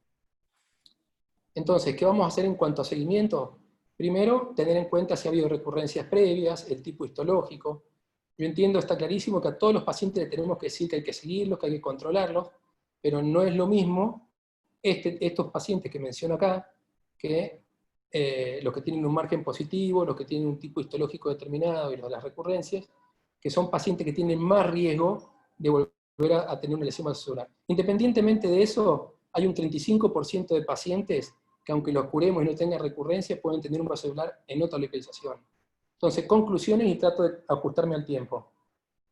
Entonces, ¿qué vamos a hacer en cuanto a seguimiento? Primero, tener en cuenta si ha habido recurrencias previas, el tipo histológico. Yo entiendo, está clarísimo que a todos los pacientes le tenemos que decir que hay que seguirlos, que hay que controlarlos, pero no es lo mismo estos pacientes que menciono acá, que los que tienen un margen positivo, los que tienen un tipo histológico determinado y los de las recurrencias, que son pacientes que tienen más riesgo de volver a tener una lesión vasocelular. Independientemente de eso, hay un 35% de pacientes que aunque los curemos y no tengan recurrencia, pueden tener un vasocelular en otra localización. Entonces, conclusiones, y trato de ajustarme al tiempo.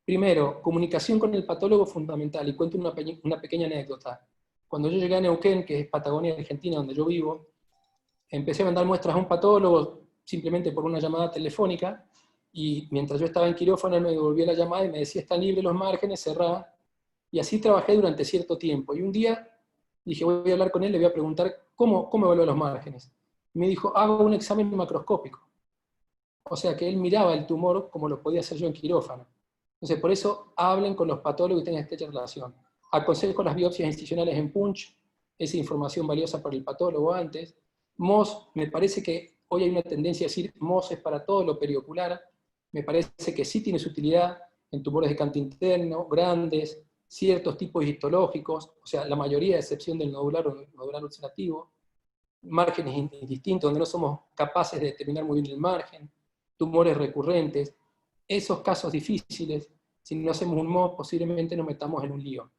Primero, comunicación con el patólogo fundamental, y cuento una pequeña anécdota. Cuando yo llegué a Neuquén, que es Patagonia, Argentina, donde yo vivo, empecé a mandar muestras a un patólogo simplemente por una llamada telefónica, y mientras yo estaba en quirófano, él me devolvía la llamada y me decía, están libres los márgenes, cerrá. Y así trabajé durante cierto tiempo. Y un día dije, voy a hablar con él, le voy a preguntar cómo evalúa los márgenes. Y me dijo, hago un examen macroscópico. O sea que él miraba el tumor como lo podía hacer yo en quirófano. Entonces, por eso hablen con los patólogos y tengan estrecha relación. Aconsejo las biopsias institucionales en punch, esa información valiosa para el patólogo antes. MOS, me parece que hoy hay una tendencia a decir MOS es para todo lo periocular. Me parece que sí tiene su utilidad en tumores de canto interno, grandes, ciertos tipos histológicos, o sea, la mayoría a excepción del nodular o nodular ulcerativo, márgenes distintos donde no somos capaces de determinar muy bien el margen, tumores recurrentes, esos casos difíciles, si no hacemos un MOS, posiblemente nos metamos en un lío.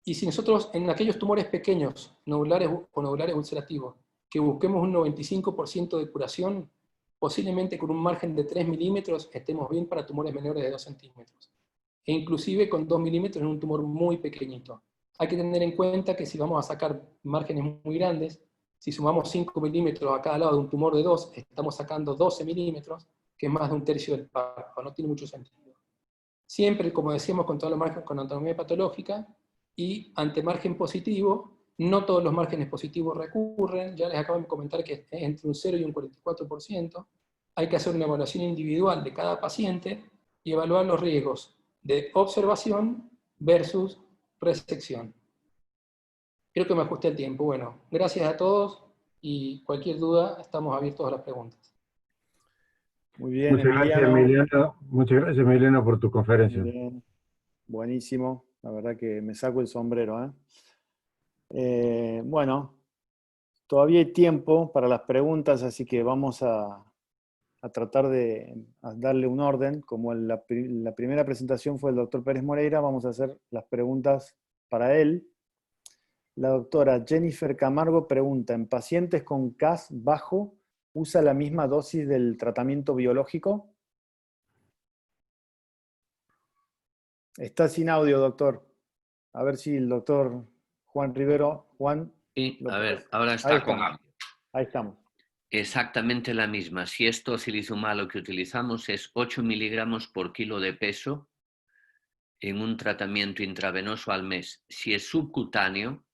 Y si nosotros, en aquellos tumores pequeños, nodulares o nodulares ulcerativos, que busquemos un 95% de curación, posiblemente con un margen de 3 milímetros estemos bien para tumores menores de 2 centímetros. E inclusive con 2 milímetros en un tumor muy pequeñito. Hay que tener en cuenta que si vamos a sacar márgenes muy grandes, si sumamos 5 milímetros a cada lado de un tumor de 2, estamos sacando 12 milímetros, que es más de un tercio del párpado, no tiene mucho sentido. Siempre, como decíamos, con todos los márgenes con anatomía patológica, y ante margen positivo, no todos los márgenes positivos recurren, ya les acabo de comentar que es entre un 0 y un 44%, hay que hacer una evaluación individual de cada paciente y evaluar los riesgos de observación versus resección. Creo que me ajusté el tiempo. Bueno, gracias a todos, y cualquier duda estamos abiertos a las preguntas. Muy bien, Muchas gracias, Emiliano. Muchas gracias, Emiliano, por tu conferencia. Muy bien. Buenísimo. La verdad que me saco el sombrero. Bueno, todavía hay tiempo para las preguntas, así que vamos a tratar de darle un orden. Como la primera presentación fue el doctor Pérez Moreira, vamos a hacer las preguntas para él. La doctora Jennifer Camargo pregunta, ¿en pacientes con CAS bajo usa la misma dosis del tratamiento biológico? Está sin audio, doctor. A ver si el doctor Juan Rivero... Juan, sí, a ver, ahora está con audio. Ahí estamos. Exactamente la misma. Si es tocilizumab lo que utilizamos es 8 miligramos por kilo de peso en un tratamiento intravenoso al mes. Si es subcutáneo,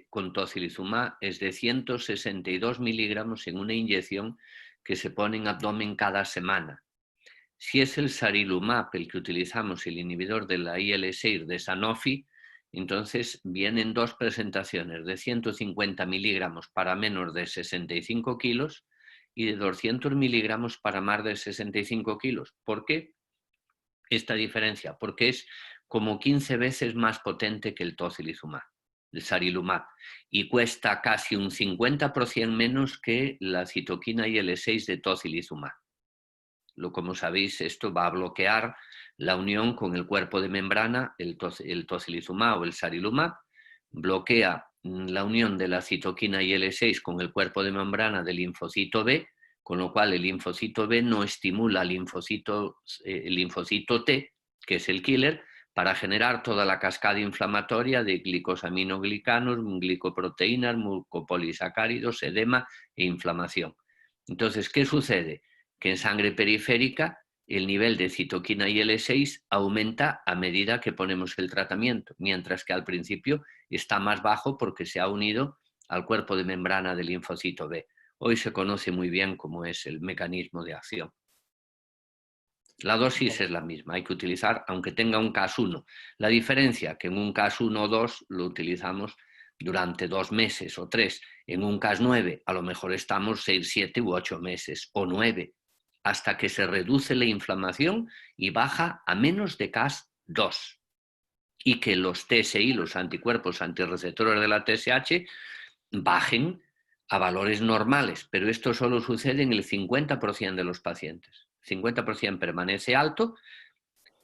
con tocilizumab es de 162 miligramos en una inyección que se pone en abdomen cada semana. Si es el sarilumab el que utilizamos, el inhibidor de la IL-6 de Sanofi, entonces vienen dos presentaciones de 150 miligramos para menos de 65 kilos y de 200 miligramos para más de 65 kilos. ¿Por qué esta diferencia? Porque es como 15 veces más potente que el tocilizumab, el sarilumab, y cuesta casi un 50% menos que la citoquina IL-6 de tocilizumab. Como sabéis, esto va a bloquear la unión con el cuerpo de membrana, el tocilizumab o el sarilumab, bloquea la unión de la citoquina IL-6 con el cuerpo de membrana del linfocito B, con lo cual el linfocito B no estimula el linfocito T, que es el killer, para generar toda la cascada inflamatoria de glicosaminoglicanos, glicoproteínas, mucopolisacáridos, edema e inflamación. Entonces, ¿qué sucede? Que en sangre periférica el nivel de citoquina IL-6 aumenta a medida que ponemos el tratamiento, mientras que al principio está más bajo porque se ha unido al cuerpo de membrana del linfocito B. Hoy se conoce muy bien cómo es el mecanismo de acción. La dosis es la misma, hay que utilizar, aunque tenga un Cas1. La diferencia que en un Cas1 o 2 lo utilizamos durante 2 meses o 3. En un Cas9 a lo mejor estamos 6, 7 u 8 meses o 9, hasta que se reduce la inflamación y baja a menos de Cas2. Y que los TSI, los anticuerpos antirreceptores de la TSH, bajen a valores normales, pero esto solo sucede en el 50% de los pacientes. 50% permanece alto,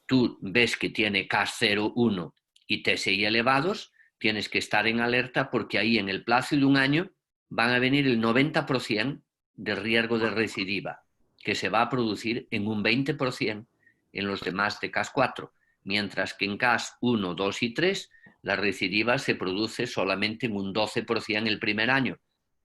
tú ves que tiene Cas0, 1 y TSI elevados, tienes que estar en alerta porque ahí en el plazo de un año van a venir el 90% de riesgo de recidiva, que se va a producir en un 20% en los demás de Cas4, mientras que en Cas1, 2 y 3 la recidiva se produce solamente en un 12% el primer año.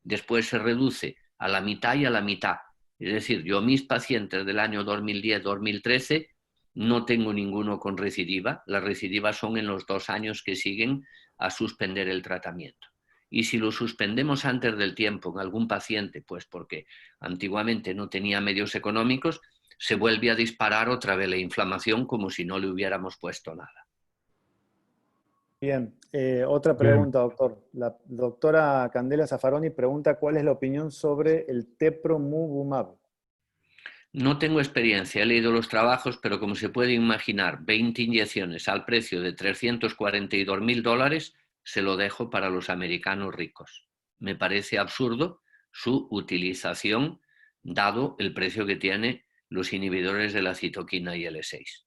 Después se reduce a la mitad y a la mitad. Es decir, yo mis pacientes del año 2010-2013 no tengo ninguno con recidiva. Las recidivas son en los 2 años que siguen a suspender el tratamiento. Y si lo suspendemos antes del tiempo en algún paciente, pues porque antiguamente no tenía medios económicos, se vuelve a disparar otra vez la inflamación como si no le hubiéramos puesto nada. Bien, otra pregunta, doctor. La doctora Candela Zaffaroni pregunta cuál es la opinión sobre el tepromubumab. No tengo experiencia, he leído los trabajos, pero como se puede imaginar, 20 inyecciones al precio de $342.000 se lo dejo para los americanos ricos. Me parece absurdo su utilización, dado el precio que tienen los inhibidores de la citoquina IL-6.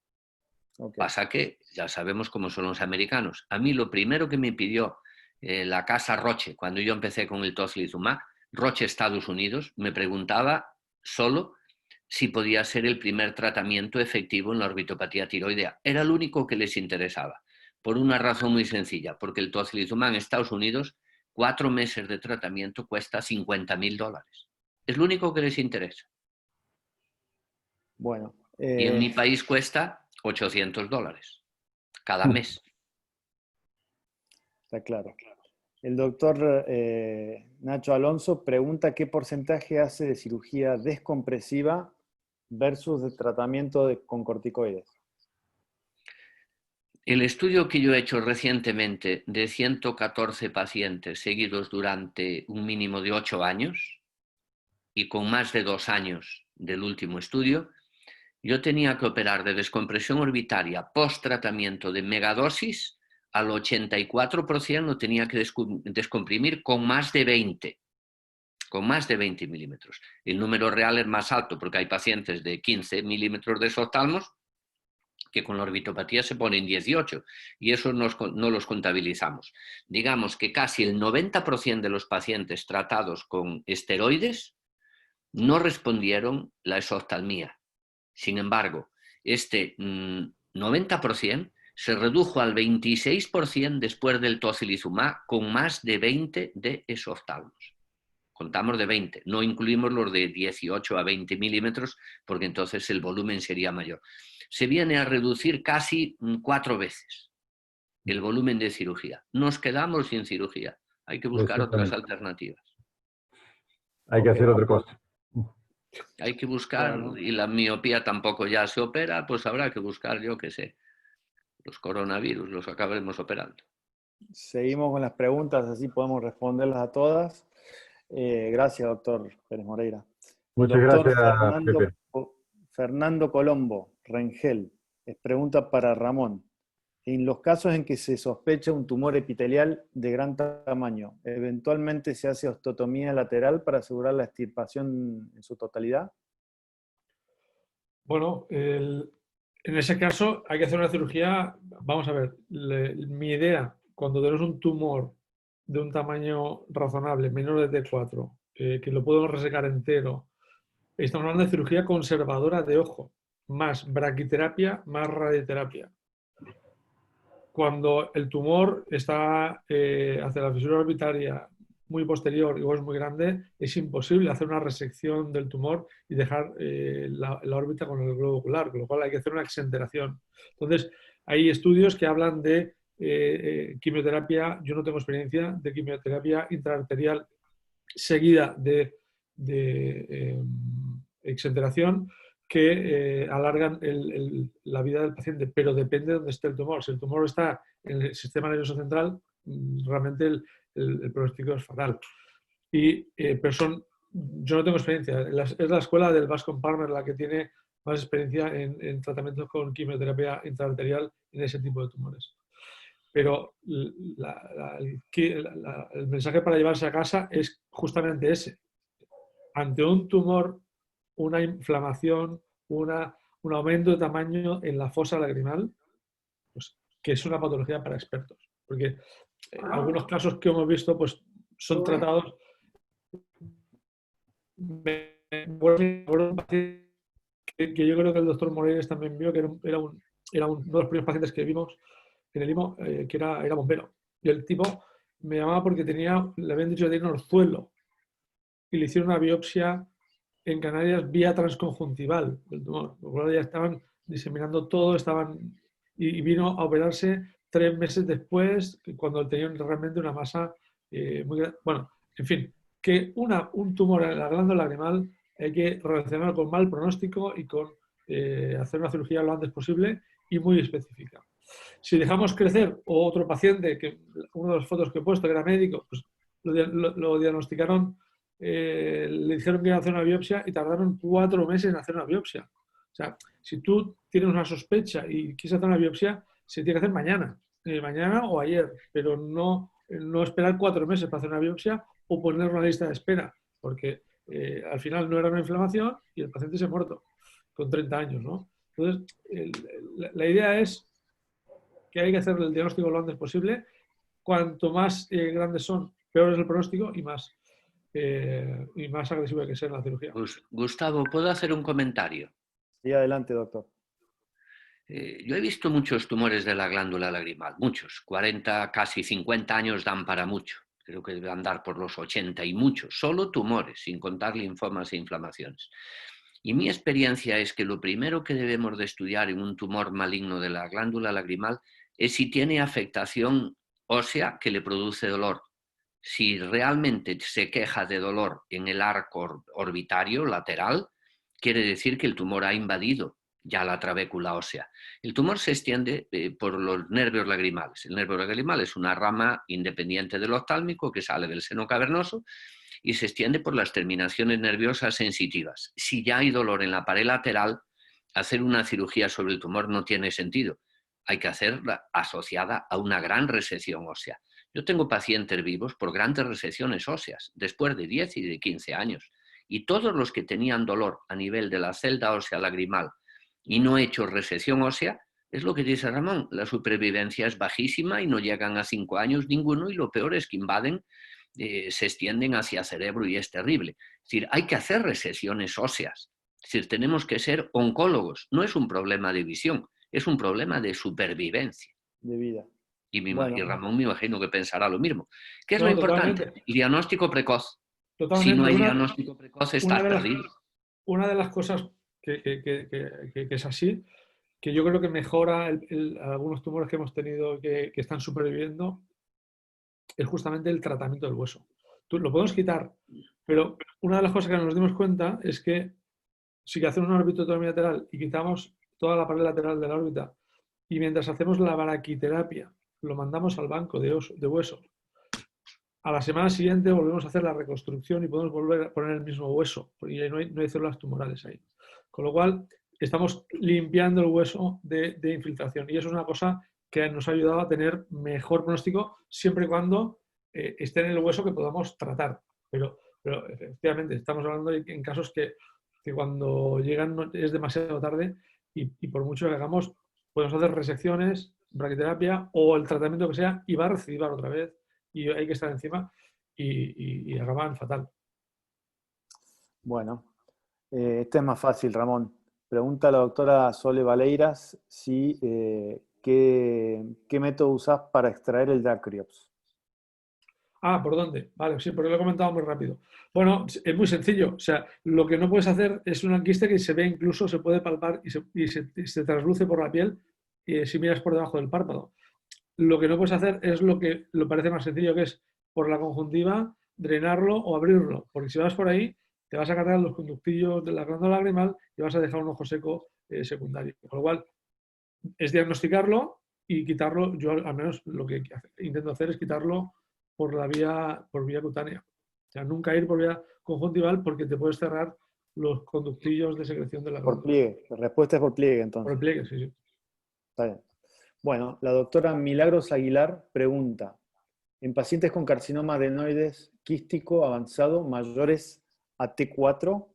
Okay. Pasa que ya sabemos cómo son los americanos. A mí lo primero que me pidió la casa Roche, cuando yo empecé con el tocilizumab, Roche Estados Unidos, me preguntaba solo si podía ser el primer tratamiento efectivo en la orbitopatía tiroidea. Era lo único que les interesaba, por una razón muy sencilla, porque el tocilizumab en Estados Unidos, 4 meses de tratamiento cuesta $50.000. Es lo único que les interesa. Bueno. Y en mi país cuesta $800 cada mes. Está claro. El doctor Nacho Alonso pregunta qué porcentaje hace de cirugía descompresiva versus de tratamiento con corticoides. El estudio que yo he hecho recientemente de 114 pacientes seguidos durante un mínimo de 8 años y con más de 2 años del último estudio, yo tenía que operar de descompresión orbitaria post-tratamiento de megadosis, al 84% lo tenía que descomprimir con más de 20. Con más de 20 milímetros. El número real es más alto porque hay pacientes de 15 milímetros de exoftalmos que con la orbitopatía se ponen 18 y eso no los contabilizamos. Digamos que casi el 90% de los pacientes tratados con esteroides no respondieron la exoftalmía. Sin embargo, este 90% se redujo al 26% después del tocilizumab con más de 20 de exoftalmos. Contamos de 20, no incluimos los de 18 a 20 milímetros porque entonces el volumen sería mayor. Se viene a reducir casi 4 veces el volumen de cirugía. Nos quedamos sin cirugía. Hay que buscar otras alternativas. Hay que hacer otra cosa. Hay que buscar, y la miopía tampoco ya se opera, pues habrá que buscar, yo qué sé, los coronavirus, los acabaremos operando. Seguimos con las preguntas, así podemos responderlas a todas. Gracias, doctor Pérez Moreira. Muchas doctor gracias, Pepe. Fernando Colombo, Rengel, pregunta para Ramón. en los casos en que se sospecha un tumor epitelial de gran tamaño, ¿eventualmente se hace osteotomía lateral para asegurar la extirpación en su totalidad? Bueno, en ese caso hay que hacer una cirugía. Vamos a ver, mi idea, cuando tenemos un tumor de un tamaño razonable, menor de T4, que lo podemos resecar entero, estamos hablando de cirugía conservadora de ojo, más braquiterapia, más radioterapia. Cuando el tumor está hacia la fisura orbitaria muy posterior y es muy grande, es imposible hacer una resección del tumor y dejar la órbita con el globo ocular, con lo cual hay que hacer una exenteración. Entonces, hay estudios que hablan de quimioterapia. Yo no tengo experiencia de quimioterapia intraarterial seguida de exenteración, que alargan la vida del paciente, pero depende de dónde esté el tumor. Si el tumor está en el sistema nervioso central, realmente el pronóstico es fatal. Pero yo no tengo experiencia. Es la escuela del Bascom Palmer la que tiene más experiencia en tratamientos con quimioterapia intraarterial en ese tipo de tumores. Pero el mensaje para llevarse a casa es justamente ese. Ante un tumor, una inflamación, un aumento de tamaño en la fosa lagrimal, pues, que es una patología para expertos. Porque algunos casos que hemos visto pues, son tratados. Un paciente que yo creo que el doctor Morales también vio, que era uno de los primeros pacientes que vimos en el IMO, que era bombero. Y el tipo me llamaba porque le habían dicho que tenía un orzuelo y le hicieron una biopsia en Canarias vía transconjuntival del tumor. Luego ya estaban diseminando todo, y vino a operarse 3 meses después, cuando tenían realmente una masa muy grande. Bueno, en fin, que un tumor en la glándula lagrimal hay que relacionarlo con mal pronóstico y con hacer una cirugía lo antes posible y muy específica. Si dejamos crecer otro paciente, que una de las fotos que he puesto, que era médico, pues lo diagnosticaron, le dijeron que iban a hacer una biopsia y tardaron 4 meses en hacer una biopsia. O sea, si tú tienes una sospecha y quieres hacer una biopsia, se tiene que hacer mañana o ayer, pero no esperar 4 meses para hacer una biopsia o poner una lista de espera, porque al final no era una inflamación y el paciente se ha muerto con 30 años, ¿no? Entonces, la idea es que hay que hacer el diagnóstico lo antes posible. Cuanto más grandes son, peor es el pronóstico y más agresivo hay que ser en la cirugía. Gustavo, ¿puedo hacer un comentario? Sí, adelante, doctor. Yo he visto muchos tumores de la glándula lagrimal, muchos, 40, casi 50 años dan para mucho. Creo que debe andar por los 80 y muchos, solo tumores, sin contar linfomas e inflamaciones. Y mi experiencia es que lo primero que debemos de estudiar en un tumor maligno de la glándula lagrimal es si tiene afectación ósea que le produce dolor. Si realmente se queja de dolor en el arco orbitario lateral, quiere decir que el tumor ha invadido ya la trabécula ósea. El tumor se extiende por los nervios lagrimales. El nervio lagrimal es una rama independiente del oftálmico que sale del seno cavernoso y se extiende por las terminaciones nerviosas sensitivas. Si ya hay dolor en la pared lateral, hacer una cirugía sobre el tumor no tiene sentido. Hay que hacerla asociada a una gran resección ósea. Yo tengo pacientes vivos por grandes resecciones óseas, después de 10 y de 15 años. Y todos los que tenían dolor a nivel de la celda ósea lagrimal y no he hecho resección ósea, es lo que dice Ramón, la supervivencia es bajísima y no llegan a 5 años ninguno, y lo peor es que invaden, se extienden hacia cerebro y es terrible. Es decir, hay que hacer resecciones óseas. Es decir, tenemos que ser oncólogos. No es un problema de visión, es un problema de supervivencia. De vida. Y Ramón me imagino que pensará lo mismo. ¿Qué es No, lo importante? totalmente. El diagnóstico precoz. Totalmente. Si no hay diagnóstico precoz, estás perdido. Una de las cosas que es así, que yo creo que mejora algunos tumores que hemos tenido que están superviviendo, es justamente el tratamiento del hueso. Lo podemos quitar, pero una de las cosas que nos dimos cuenta es que si hacemos una orbitotomía lateral y quitamos toda la pared lateral de la órbita, y mientras hacemos la braquiterapia lo mandamos al banco de huesos, a la semana siguiente volvemos a hacer la reconstrucción y podemos volver a poner el mismo hueso, porque no hay células tumorales ahí. Con lo cual, estamos limpiando el hueso de infiltración, y eso es una cosa que nos ha ayudado a tener mejor pronóstico siempre y cuando esté en el hueso que podamos tratar. Pero efectivamente, estamos hablando en casos que cuando llegan es demasiado tarde y por mucho que hagamos, podemos hacer resecciones, braquiterapia o el tratamiento que sea y va a recidivar otra vez y hay que estar encima y acaban fatal. Bueno, este es más fácil, Ramón. Pregunta a la doctora Sole Valeiras si, ¿qué método usás para extraer el Dacryops? Ah, ¿por dónde? Vale, sí, porque lo he comentado muy rápido. Bueno, es muy sencillo. O sea, lo que no puedes hacer es una quiste que se ve incluso, se puede palpar y se trasluce por la piel si miras por debajo del párpado. Lo que no puedes hacer es lo que lo parece más sencillo, que es por la conjuntiva drenarlo o abrirlo. Porque si vas por ahí, te vas a cargar los conductillos de la glándula lagrimal y vas a dejar un ojo seco secundario. Con lo cual, es diagnosticarlo y quitarlo. Yo al menos lo que intento hacer es quitarlo por vía cutánea. O sea, nunca ir por vía conjuntival porque te puedes cerrar los conductillos de secreción de la Por glándula. pliegue. La respuesta es por pliegue, Por entonces. el pliegue, sí, sí. Está bien. Bueno, la doctora Milagros Aguilar pregunta, en pacientes con carcinoma adenoides quístico avanzado mayores a T4,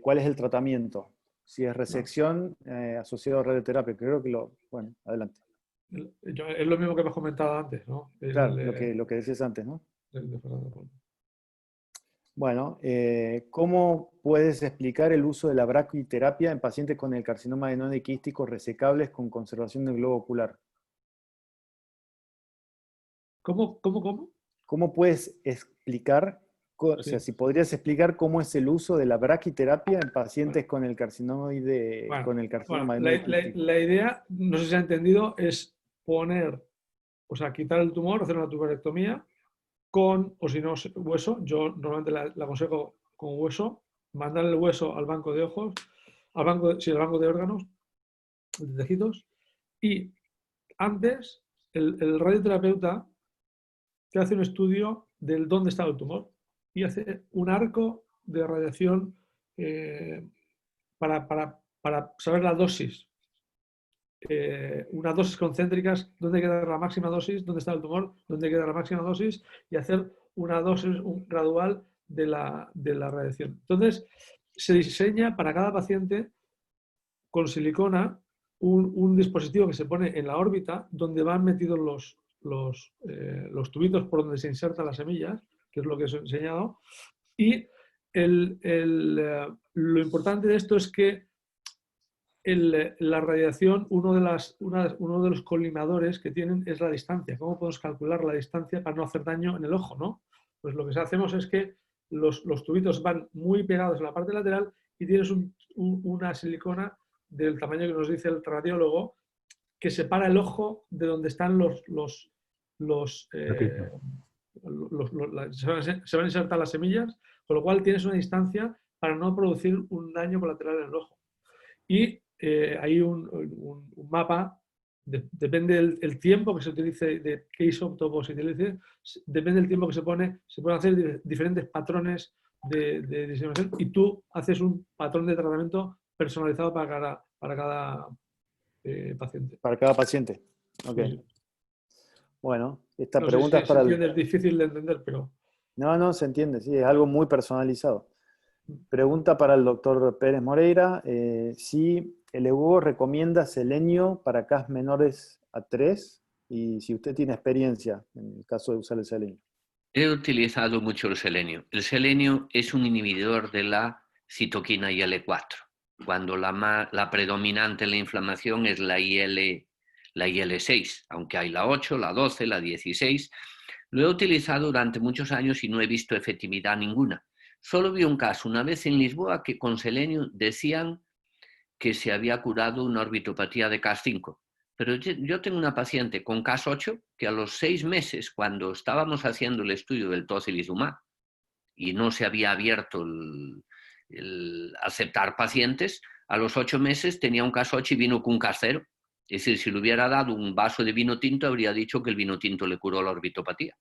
¿cuál es el tratamiento? Si es resección asociado a radioterapia, creo que bueno, adelante. Es lo mismo que me has comentado antes, ¿no? Claro, lo que decías antes, ¿no? De Fernando. Bueno, ¿cómo puedes explicar el uso de la braquiterapia en pacientes con el carcinoma adenoide quístico resecables con conservación del globo ocular? ¿Cómo? ¿Cómo puedes explicar, o sea, si podrías explicar cómo es el uso de la braquiterapia en pacientes con el carcinoma adenoide quístico? La idea, no sé si se ha entendido, es quitar el tumor, hacer una tuberectomía con, o si no, hueso. Yo normalmente la aconsejo con hueso, mandar el hueso al banco de ojos, al banco de órganos, de tejidos, y antes el radioterapeuta te hace un estudio del dónde está el tumor y hace un arco de radiación para saber la dosis. Unas dosis concéntricas, dónde queda la máxima dosis, dónde está el tumor, dónde queda la máxima dosis y hacer una dosis gradual de la radiación. Entonces, se diseña para cada paciente con silicona un dispositivo que se pone en la órbita donde van metidos los tubitos por donde se insertan las semillas, que es lo que os he enseñado. Y lo importante de esto es que la radiación, uno de los colimadores que tienen es la distancia. ¿Cómo podemos calcular la distancia para no hacer daño en el ojo, ¿no? Pues lo que hacemos es que los tubitos van muy pegados en la parte lateral y tienes una silicona del tamaño que nos dice el radiólogo que separa el ojo de donde están se van a insertar las semillas, con lo cual tienes una distancia para no producir un daño colateral en el ojo. Y hay un mapa, depende del tiempo que se utilice, de qué isótopo se utilice, depende del tiempo que se pueden hacer diferentes patrones de diseminación y tú haces un patrón de tratamiento personalizado para cada paciente. Para cada paciente. Ok. Sí. Bueno, esta No pregunta sé es para es difícil de entender, pero... No, se entiende, sí, es algo muy personalizado. Pregunta para el doctor Pérez Moreira, si el EUGO recomienda selenio para CAS menores a 3 y si usted tiene experiencia en el caso de usar el selenio. He utilizado mucho el selenio. El selenio es un inhibidor de la citoquina IL-4, cuando la predominante en la inflamación es la IL-6, aunque hay la 8, la 12, la 16. Lo he utilizado durante muchos años y no he visto efectividad ninguna. Solo vi un caso una vez en Lisboa que con selenio decían que se había curado una orbitopatía de CAS5. Pero yo tengo una paciente con CAS8 que a los 6 meses, cuando estábamos haciendo el estudio del tocilizumab y no se había abierto el aceptar pacientes, a los 8 meses tenía un CAS8 y vino con un CAS0. Es decir, si le hubiera dado un vaso de vino tinto, habría dicho que el vino tinto le curó la orbitopatía.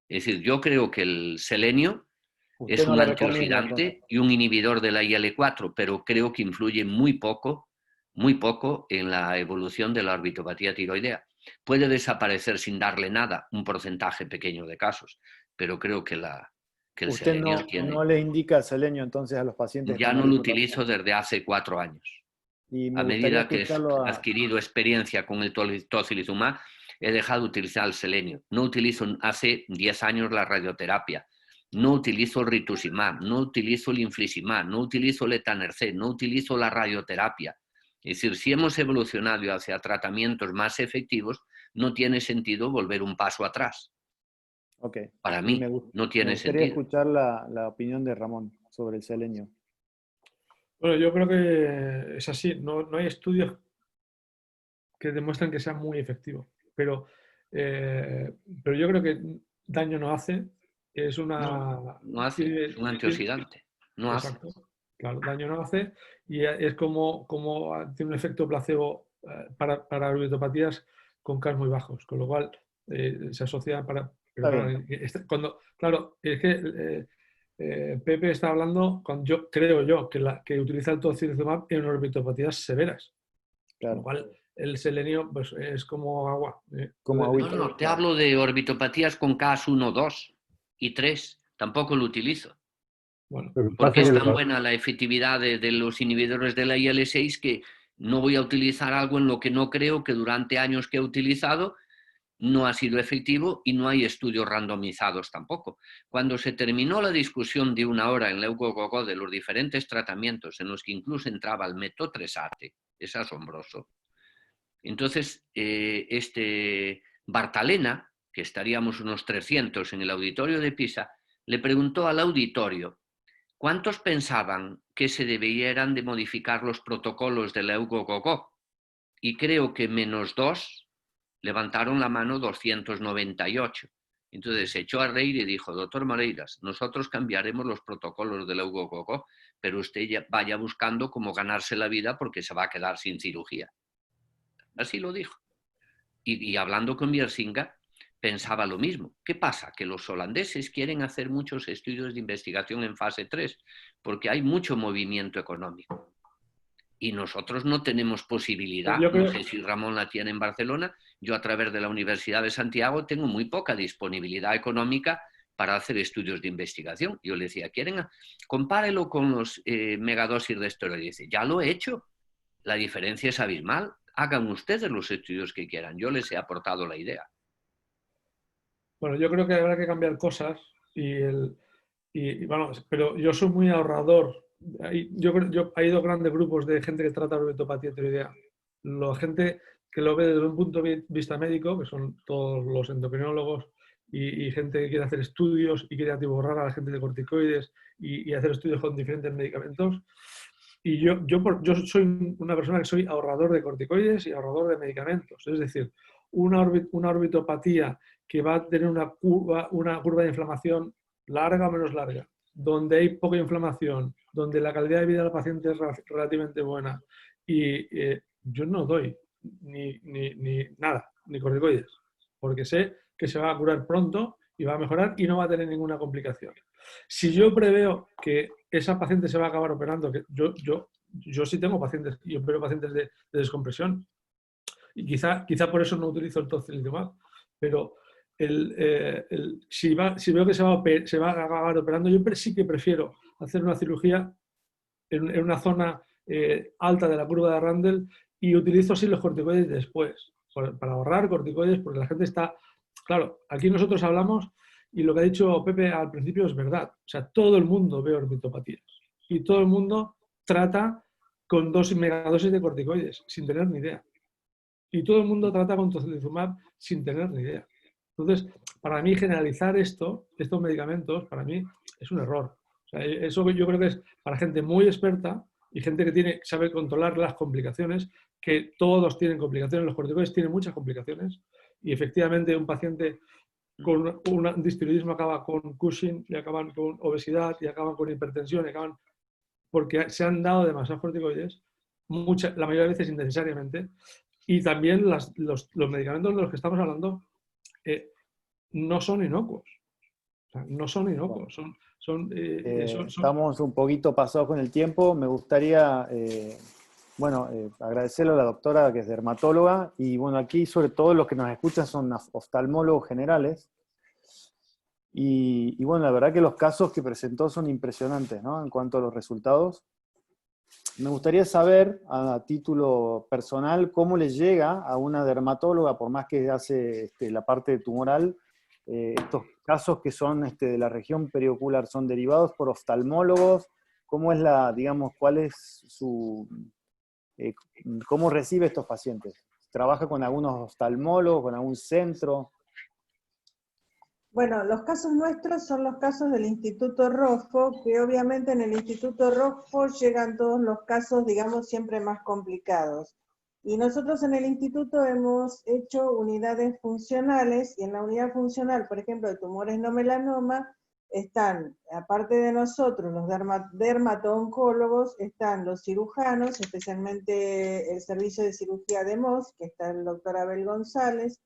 Es decir, yo creo que el selenio es un antioxidante y un inhibidor de la IL-4, pero creo que influye muy poco muy poco en la evolución de la orbitopatía tiroidea. Puede desaparecer sin darle nada, un porcentaje pequeño de casos, pero creo que el Usted selenio tiene... no le indica selenio entonces a los pacientes Ya con no lo orbitopatía. utilizo desde hace 4 años. Y me A gustaría medida que he escucharlo adquirido experiencia con el tocilizumab, he dejado de utilizar el selenio. No utilizo hace 10 años la radioterapia. No utilizo el rituximab, no utilizo el infliximab, no utilizo el etanercept, no utilizo la radioterapia. Es decir, si hemos evolucionado hacia tratamientos más efectivos, no tiene sentido volver un paso atrás. Okay. Para mí, no tiene me gustaría sentido. escuchar la opinión de Ramón sobre el selenio. Bueno, yo creo que es así. No hay estudios que demuestran que sea muy efectivo. Pero yo creo que daño no hace. Es una... No hace, es un antioxidante. No hace. Exacto. Claro, daño no hace. Y es como tiene un efecto placebo para orbitopatías con K muy bajos. Con lo cual se asocia para... Pero claro, es que Pepe está hablando, creo yo, que utiliza el tocilizumab en orbitopatías severas. Claro. Con lo cual, el selenio pues, es como agua. Como agüita. No, te hablo de orbitopatías con Cas 1, 2 y 3. Tampoco lo utilizo. Bueno, porque es tan buena la efectividad de los inhibidores de la IL-6 que no voy a utilizar algo en lo que no creo, que durante años que he utilizado no ha sido efectivo y no hay estudios randomizados tampoco. Cuando se terminó la discusión de 1 hora en Leukogogo de los diferentes tratamientos en los que incluso entraba el metotrexate, es asombroso. Entonces, Bartalena, que estaríamos unos 300 en el auditorio de Pisa, le preguntó al auditorio ¿cuántos pensaban que se debieran de modificar los protocolos de Leukogogo? Y creo que -2 levantaron la mano 298. Entonces se echó a reír y dijo, doctor Moreiras, nosotros cambiaremos los protocolos de Leukogogo, pero usted ya vaya buscando cómo ganarse la vida porque se va a quedar sin cirugía. Así lo dijo. Y hablando con Biersinga, pensaba lo mismo. ¿Qué pasa? Que los holandeses quieren hacer muchos estudios de investigación en fase 3 porque hay mucho movimiento económico. Y nosotros no tenemos posibilidad. No sé si Ramón la tiene en Barcelona. Yo a través de la Universidad de Santiago tengo muy poca disponibilidad económica para hacer estudios de investigación. Yo le decía, compárelo con los megadosis de esteroides. Ya lo he hecho. La diferencia es abismal. Hagan ustedes los estudios que quieran. Yo les he aportado la idea. Bueno, yo creo que habrá que cambiar cosas bueno, pero yo soy muy ahorrador. Hay 2 grandes grupos de gente que trata orbitopatía tiroidea. La gente que lo ve desde un punto de vista médico, que son todos los endocrinólogos y gente que quiere hacer estudios y quiere atiborrar a la gente de corticoides y hacer estudios con diferentes medicamentos. Y yo soy una persona que soy ahorrador de corticoides y ahorrador de medicamentos. Es decir, una orbitopatía que va a tener una curva de inflamación larga o menos larga, donde hay poca inflamación, donde la calidad de vida del paciente es relativamente buena y yo no doy ni nada, ni corticoides, porque sé que se va a curar pronto y va a mejorar y no va a tener ninguna complicación. Si yo preveo que esa paciente se va a acabar operando, que yo sí tengo pacientes, yo opero pacientes de descompresión y quizá por eso no utilizo el tocilizumab, pero si veo que se va a acabar operando, yo sí que prefiero hacer una cirugía en una zona alta de la curva de Randle y utilizo así los corticoides después, para ahorrar corticoides, porque la gente está... Claro, aquí nosotros hablamos y lo que ha dicho Pepe al principio es verdad. O sea, todo el mundo ve orbitopatías y todo el mundo trata con megadosis de corticoides sin tener ni idea. Y todo el mundo trata con tocilizumab sin tener ni idea. Entonces, para mí generalizar estos medicamentos, para mí es un error. O sea, eso yo creo que es para gente muy experta y gente que sabe controlar las complicaciones, que todos tienen complicaciones, los corticoides tienen muchas complicaciones y efectivamente un paciente con un distiroidismo acaba con Cushing y acaban con obesidad y acaban con hipertensión y acaban porque se han dado demasiados corticoides, la mayoría de veces innecesariamente, y también los medicamentos de los que estamos hablando no son inocuos. O sea, no son inocuos. Estamos un poquito pasados con el tiempo. Me gustaría bueno, agradecerle a la doctora que es dermatóloga, y bueno, aquí sobre todo los que nos escuchan son oftalmólogos generales, y bueno, la verdad que los casos que presentó son impresionantes, ¿no? En cuanto a los resultados. Me gustaría saber, a título personal, cómo le llega a una dermatóloga, por más que hace la parte tumoral, estos casos que son de la región periocular, ¿son derivados por oftalmólogos? ¿Cómo es digamos, cuál es su, cómo recibe estos pacientes? ¿Trabaja con algunos oftalmólogos, con algún centro? Bueno, los casos nuestros son los casos del Instituto Rojo, que obviamente en el Instituto Rojo llegan todos los casos, digamos, siempre más complicados. Y nosotros en el instituto hemos hecho unidades funcionales, y en la unidad funcional, por ejemplo, de tumores no melanoma, están, aparte de nosotros, los dermato-oncólogos, están los cirujanos, especialmente el servicio de cirugía de MOS, que está el doctor Abel González,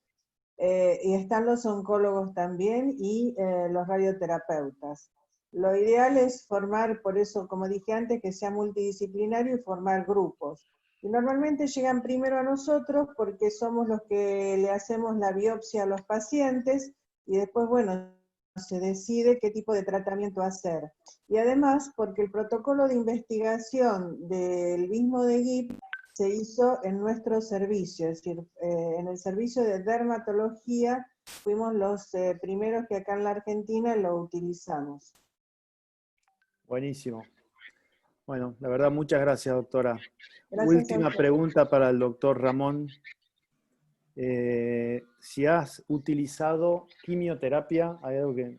y están los oncólogos también, y los radioterapeutas. Lo ideal es formar, por eso, como dije antes, que sea multidisciplinario y formar grupos. Y normalmente llegan primero a nosotros porque somos los que le hacemos la biopsia a los pacientes, y después, bueno, se decide qué tipo de tratamiento hacer. Y además, porque el protocolo de investigación del mismo de GIP se hizo en nuestro servicio, es decir, en el servicio de dermatología fuimos los primeros que acá en la Argentina lo utilizamos. Buenísimo. Bueno, la verdad, muchas gracias, doctora. Gracias. Última pregunta para el doctor Ramón. Si has utilizado quimioterapia, hay algo que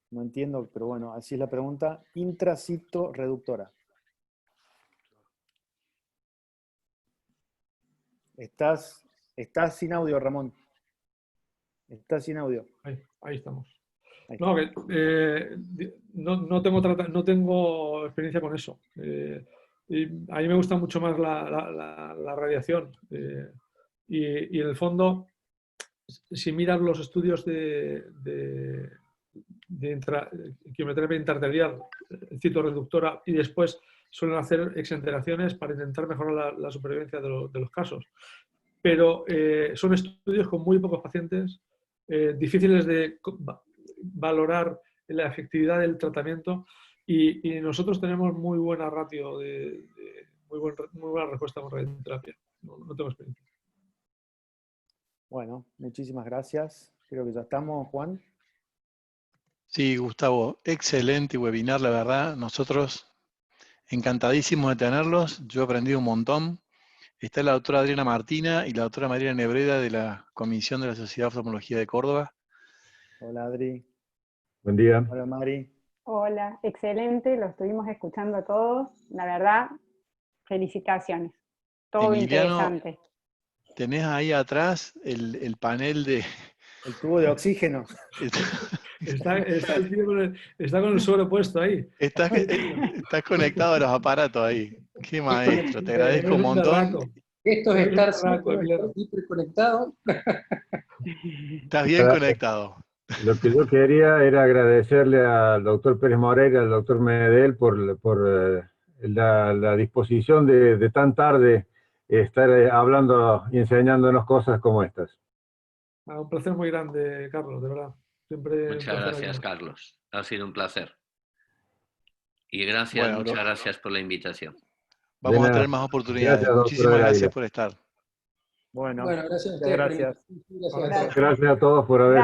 no entiendo, pero bueno, así es la pregunta, intracitorreductora. Estás sin audio, Ramón. Estás sin audio. Ahí estamos. Ahí. No, no tengo experiencia con eso. Y a mí me gusta mucho más la radiación. Y en el fondo, si miras los estudios de quimioterapia intraarterial, citorreductora, y después suelen hacer exenteraciones para intentar mejorar la supervivencia de los casos. Pero son estudios con muy pocos pacientes, difíciles de valorar la efectividad del tratamiento, y nosotros tenemos muy buena ratio, muy buena respuesta con radioterapia. No tengo experiencia. Bueno, muchísimas gracias. Creo que ya estamos, Juan. Sí, Gustavo, excelente webinar, la verdad. Nosotros encantadísimos de tenerlos. Yo he aprendido un montón. Está la doctora Adriana Martina y la doctora María Nebreda de la Comisión de la Sociedad de Oftalmología de Córdoba. Hola, Adri. Buen día. Hola, Mari. Hola, excelente, lo estuvimos escuchando a todos. La verdad, felicitaciones. Todo Emiliano, interesante. tenés ahí atrás el panel de... El tubo de oxígeno. Está con el suelo puesto ahí. Estás conectado a los aparatos ahí. Qué maestro, te agradezco un montón. Esto es estar siempre conectado. Estás bien conectado. Lo que yo quería era agradecerle al doctor Pérez Moreira y al doctor Medel por la disposición de tan tarde estar hablando y enseñándonos cosas como estas. Un placer muy grande, Carlos, de verdad. Siempre muchas gracias, Carlos. Ha sido un placer. Y gracias, muchas gracias por la invitación. Vamos a tener más oportunidades. Gracias, muchísimas gracias por estar. Bueno, gracias a ustedes. gracias. Gracias a todos por haber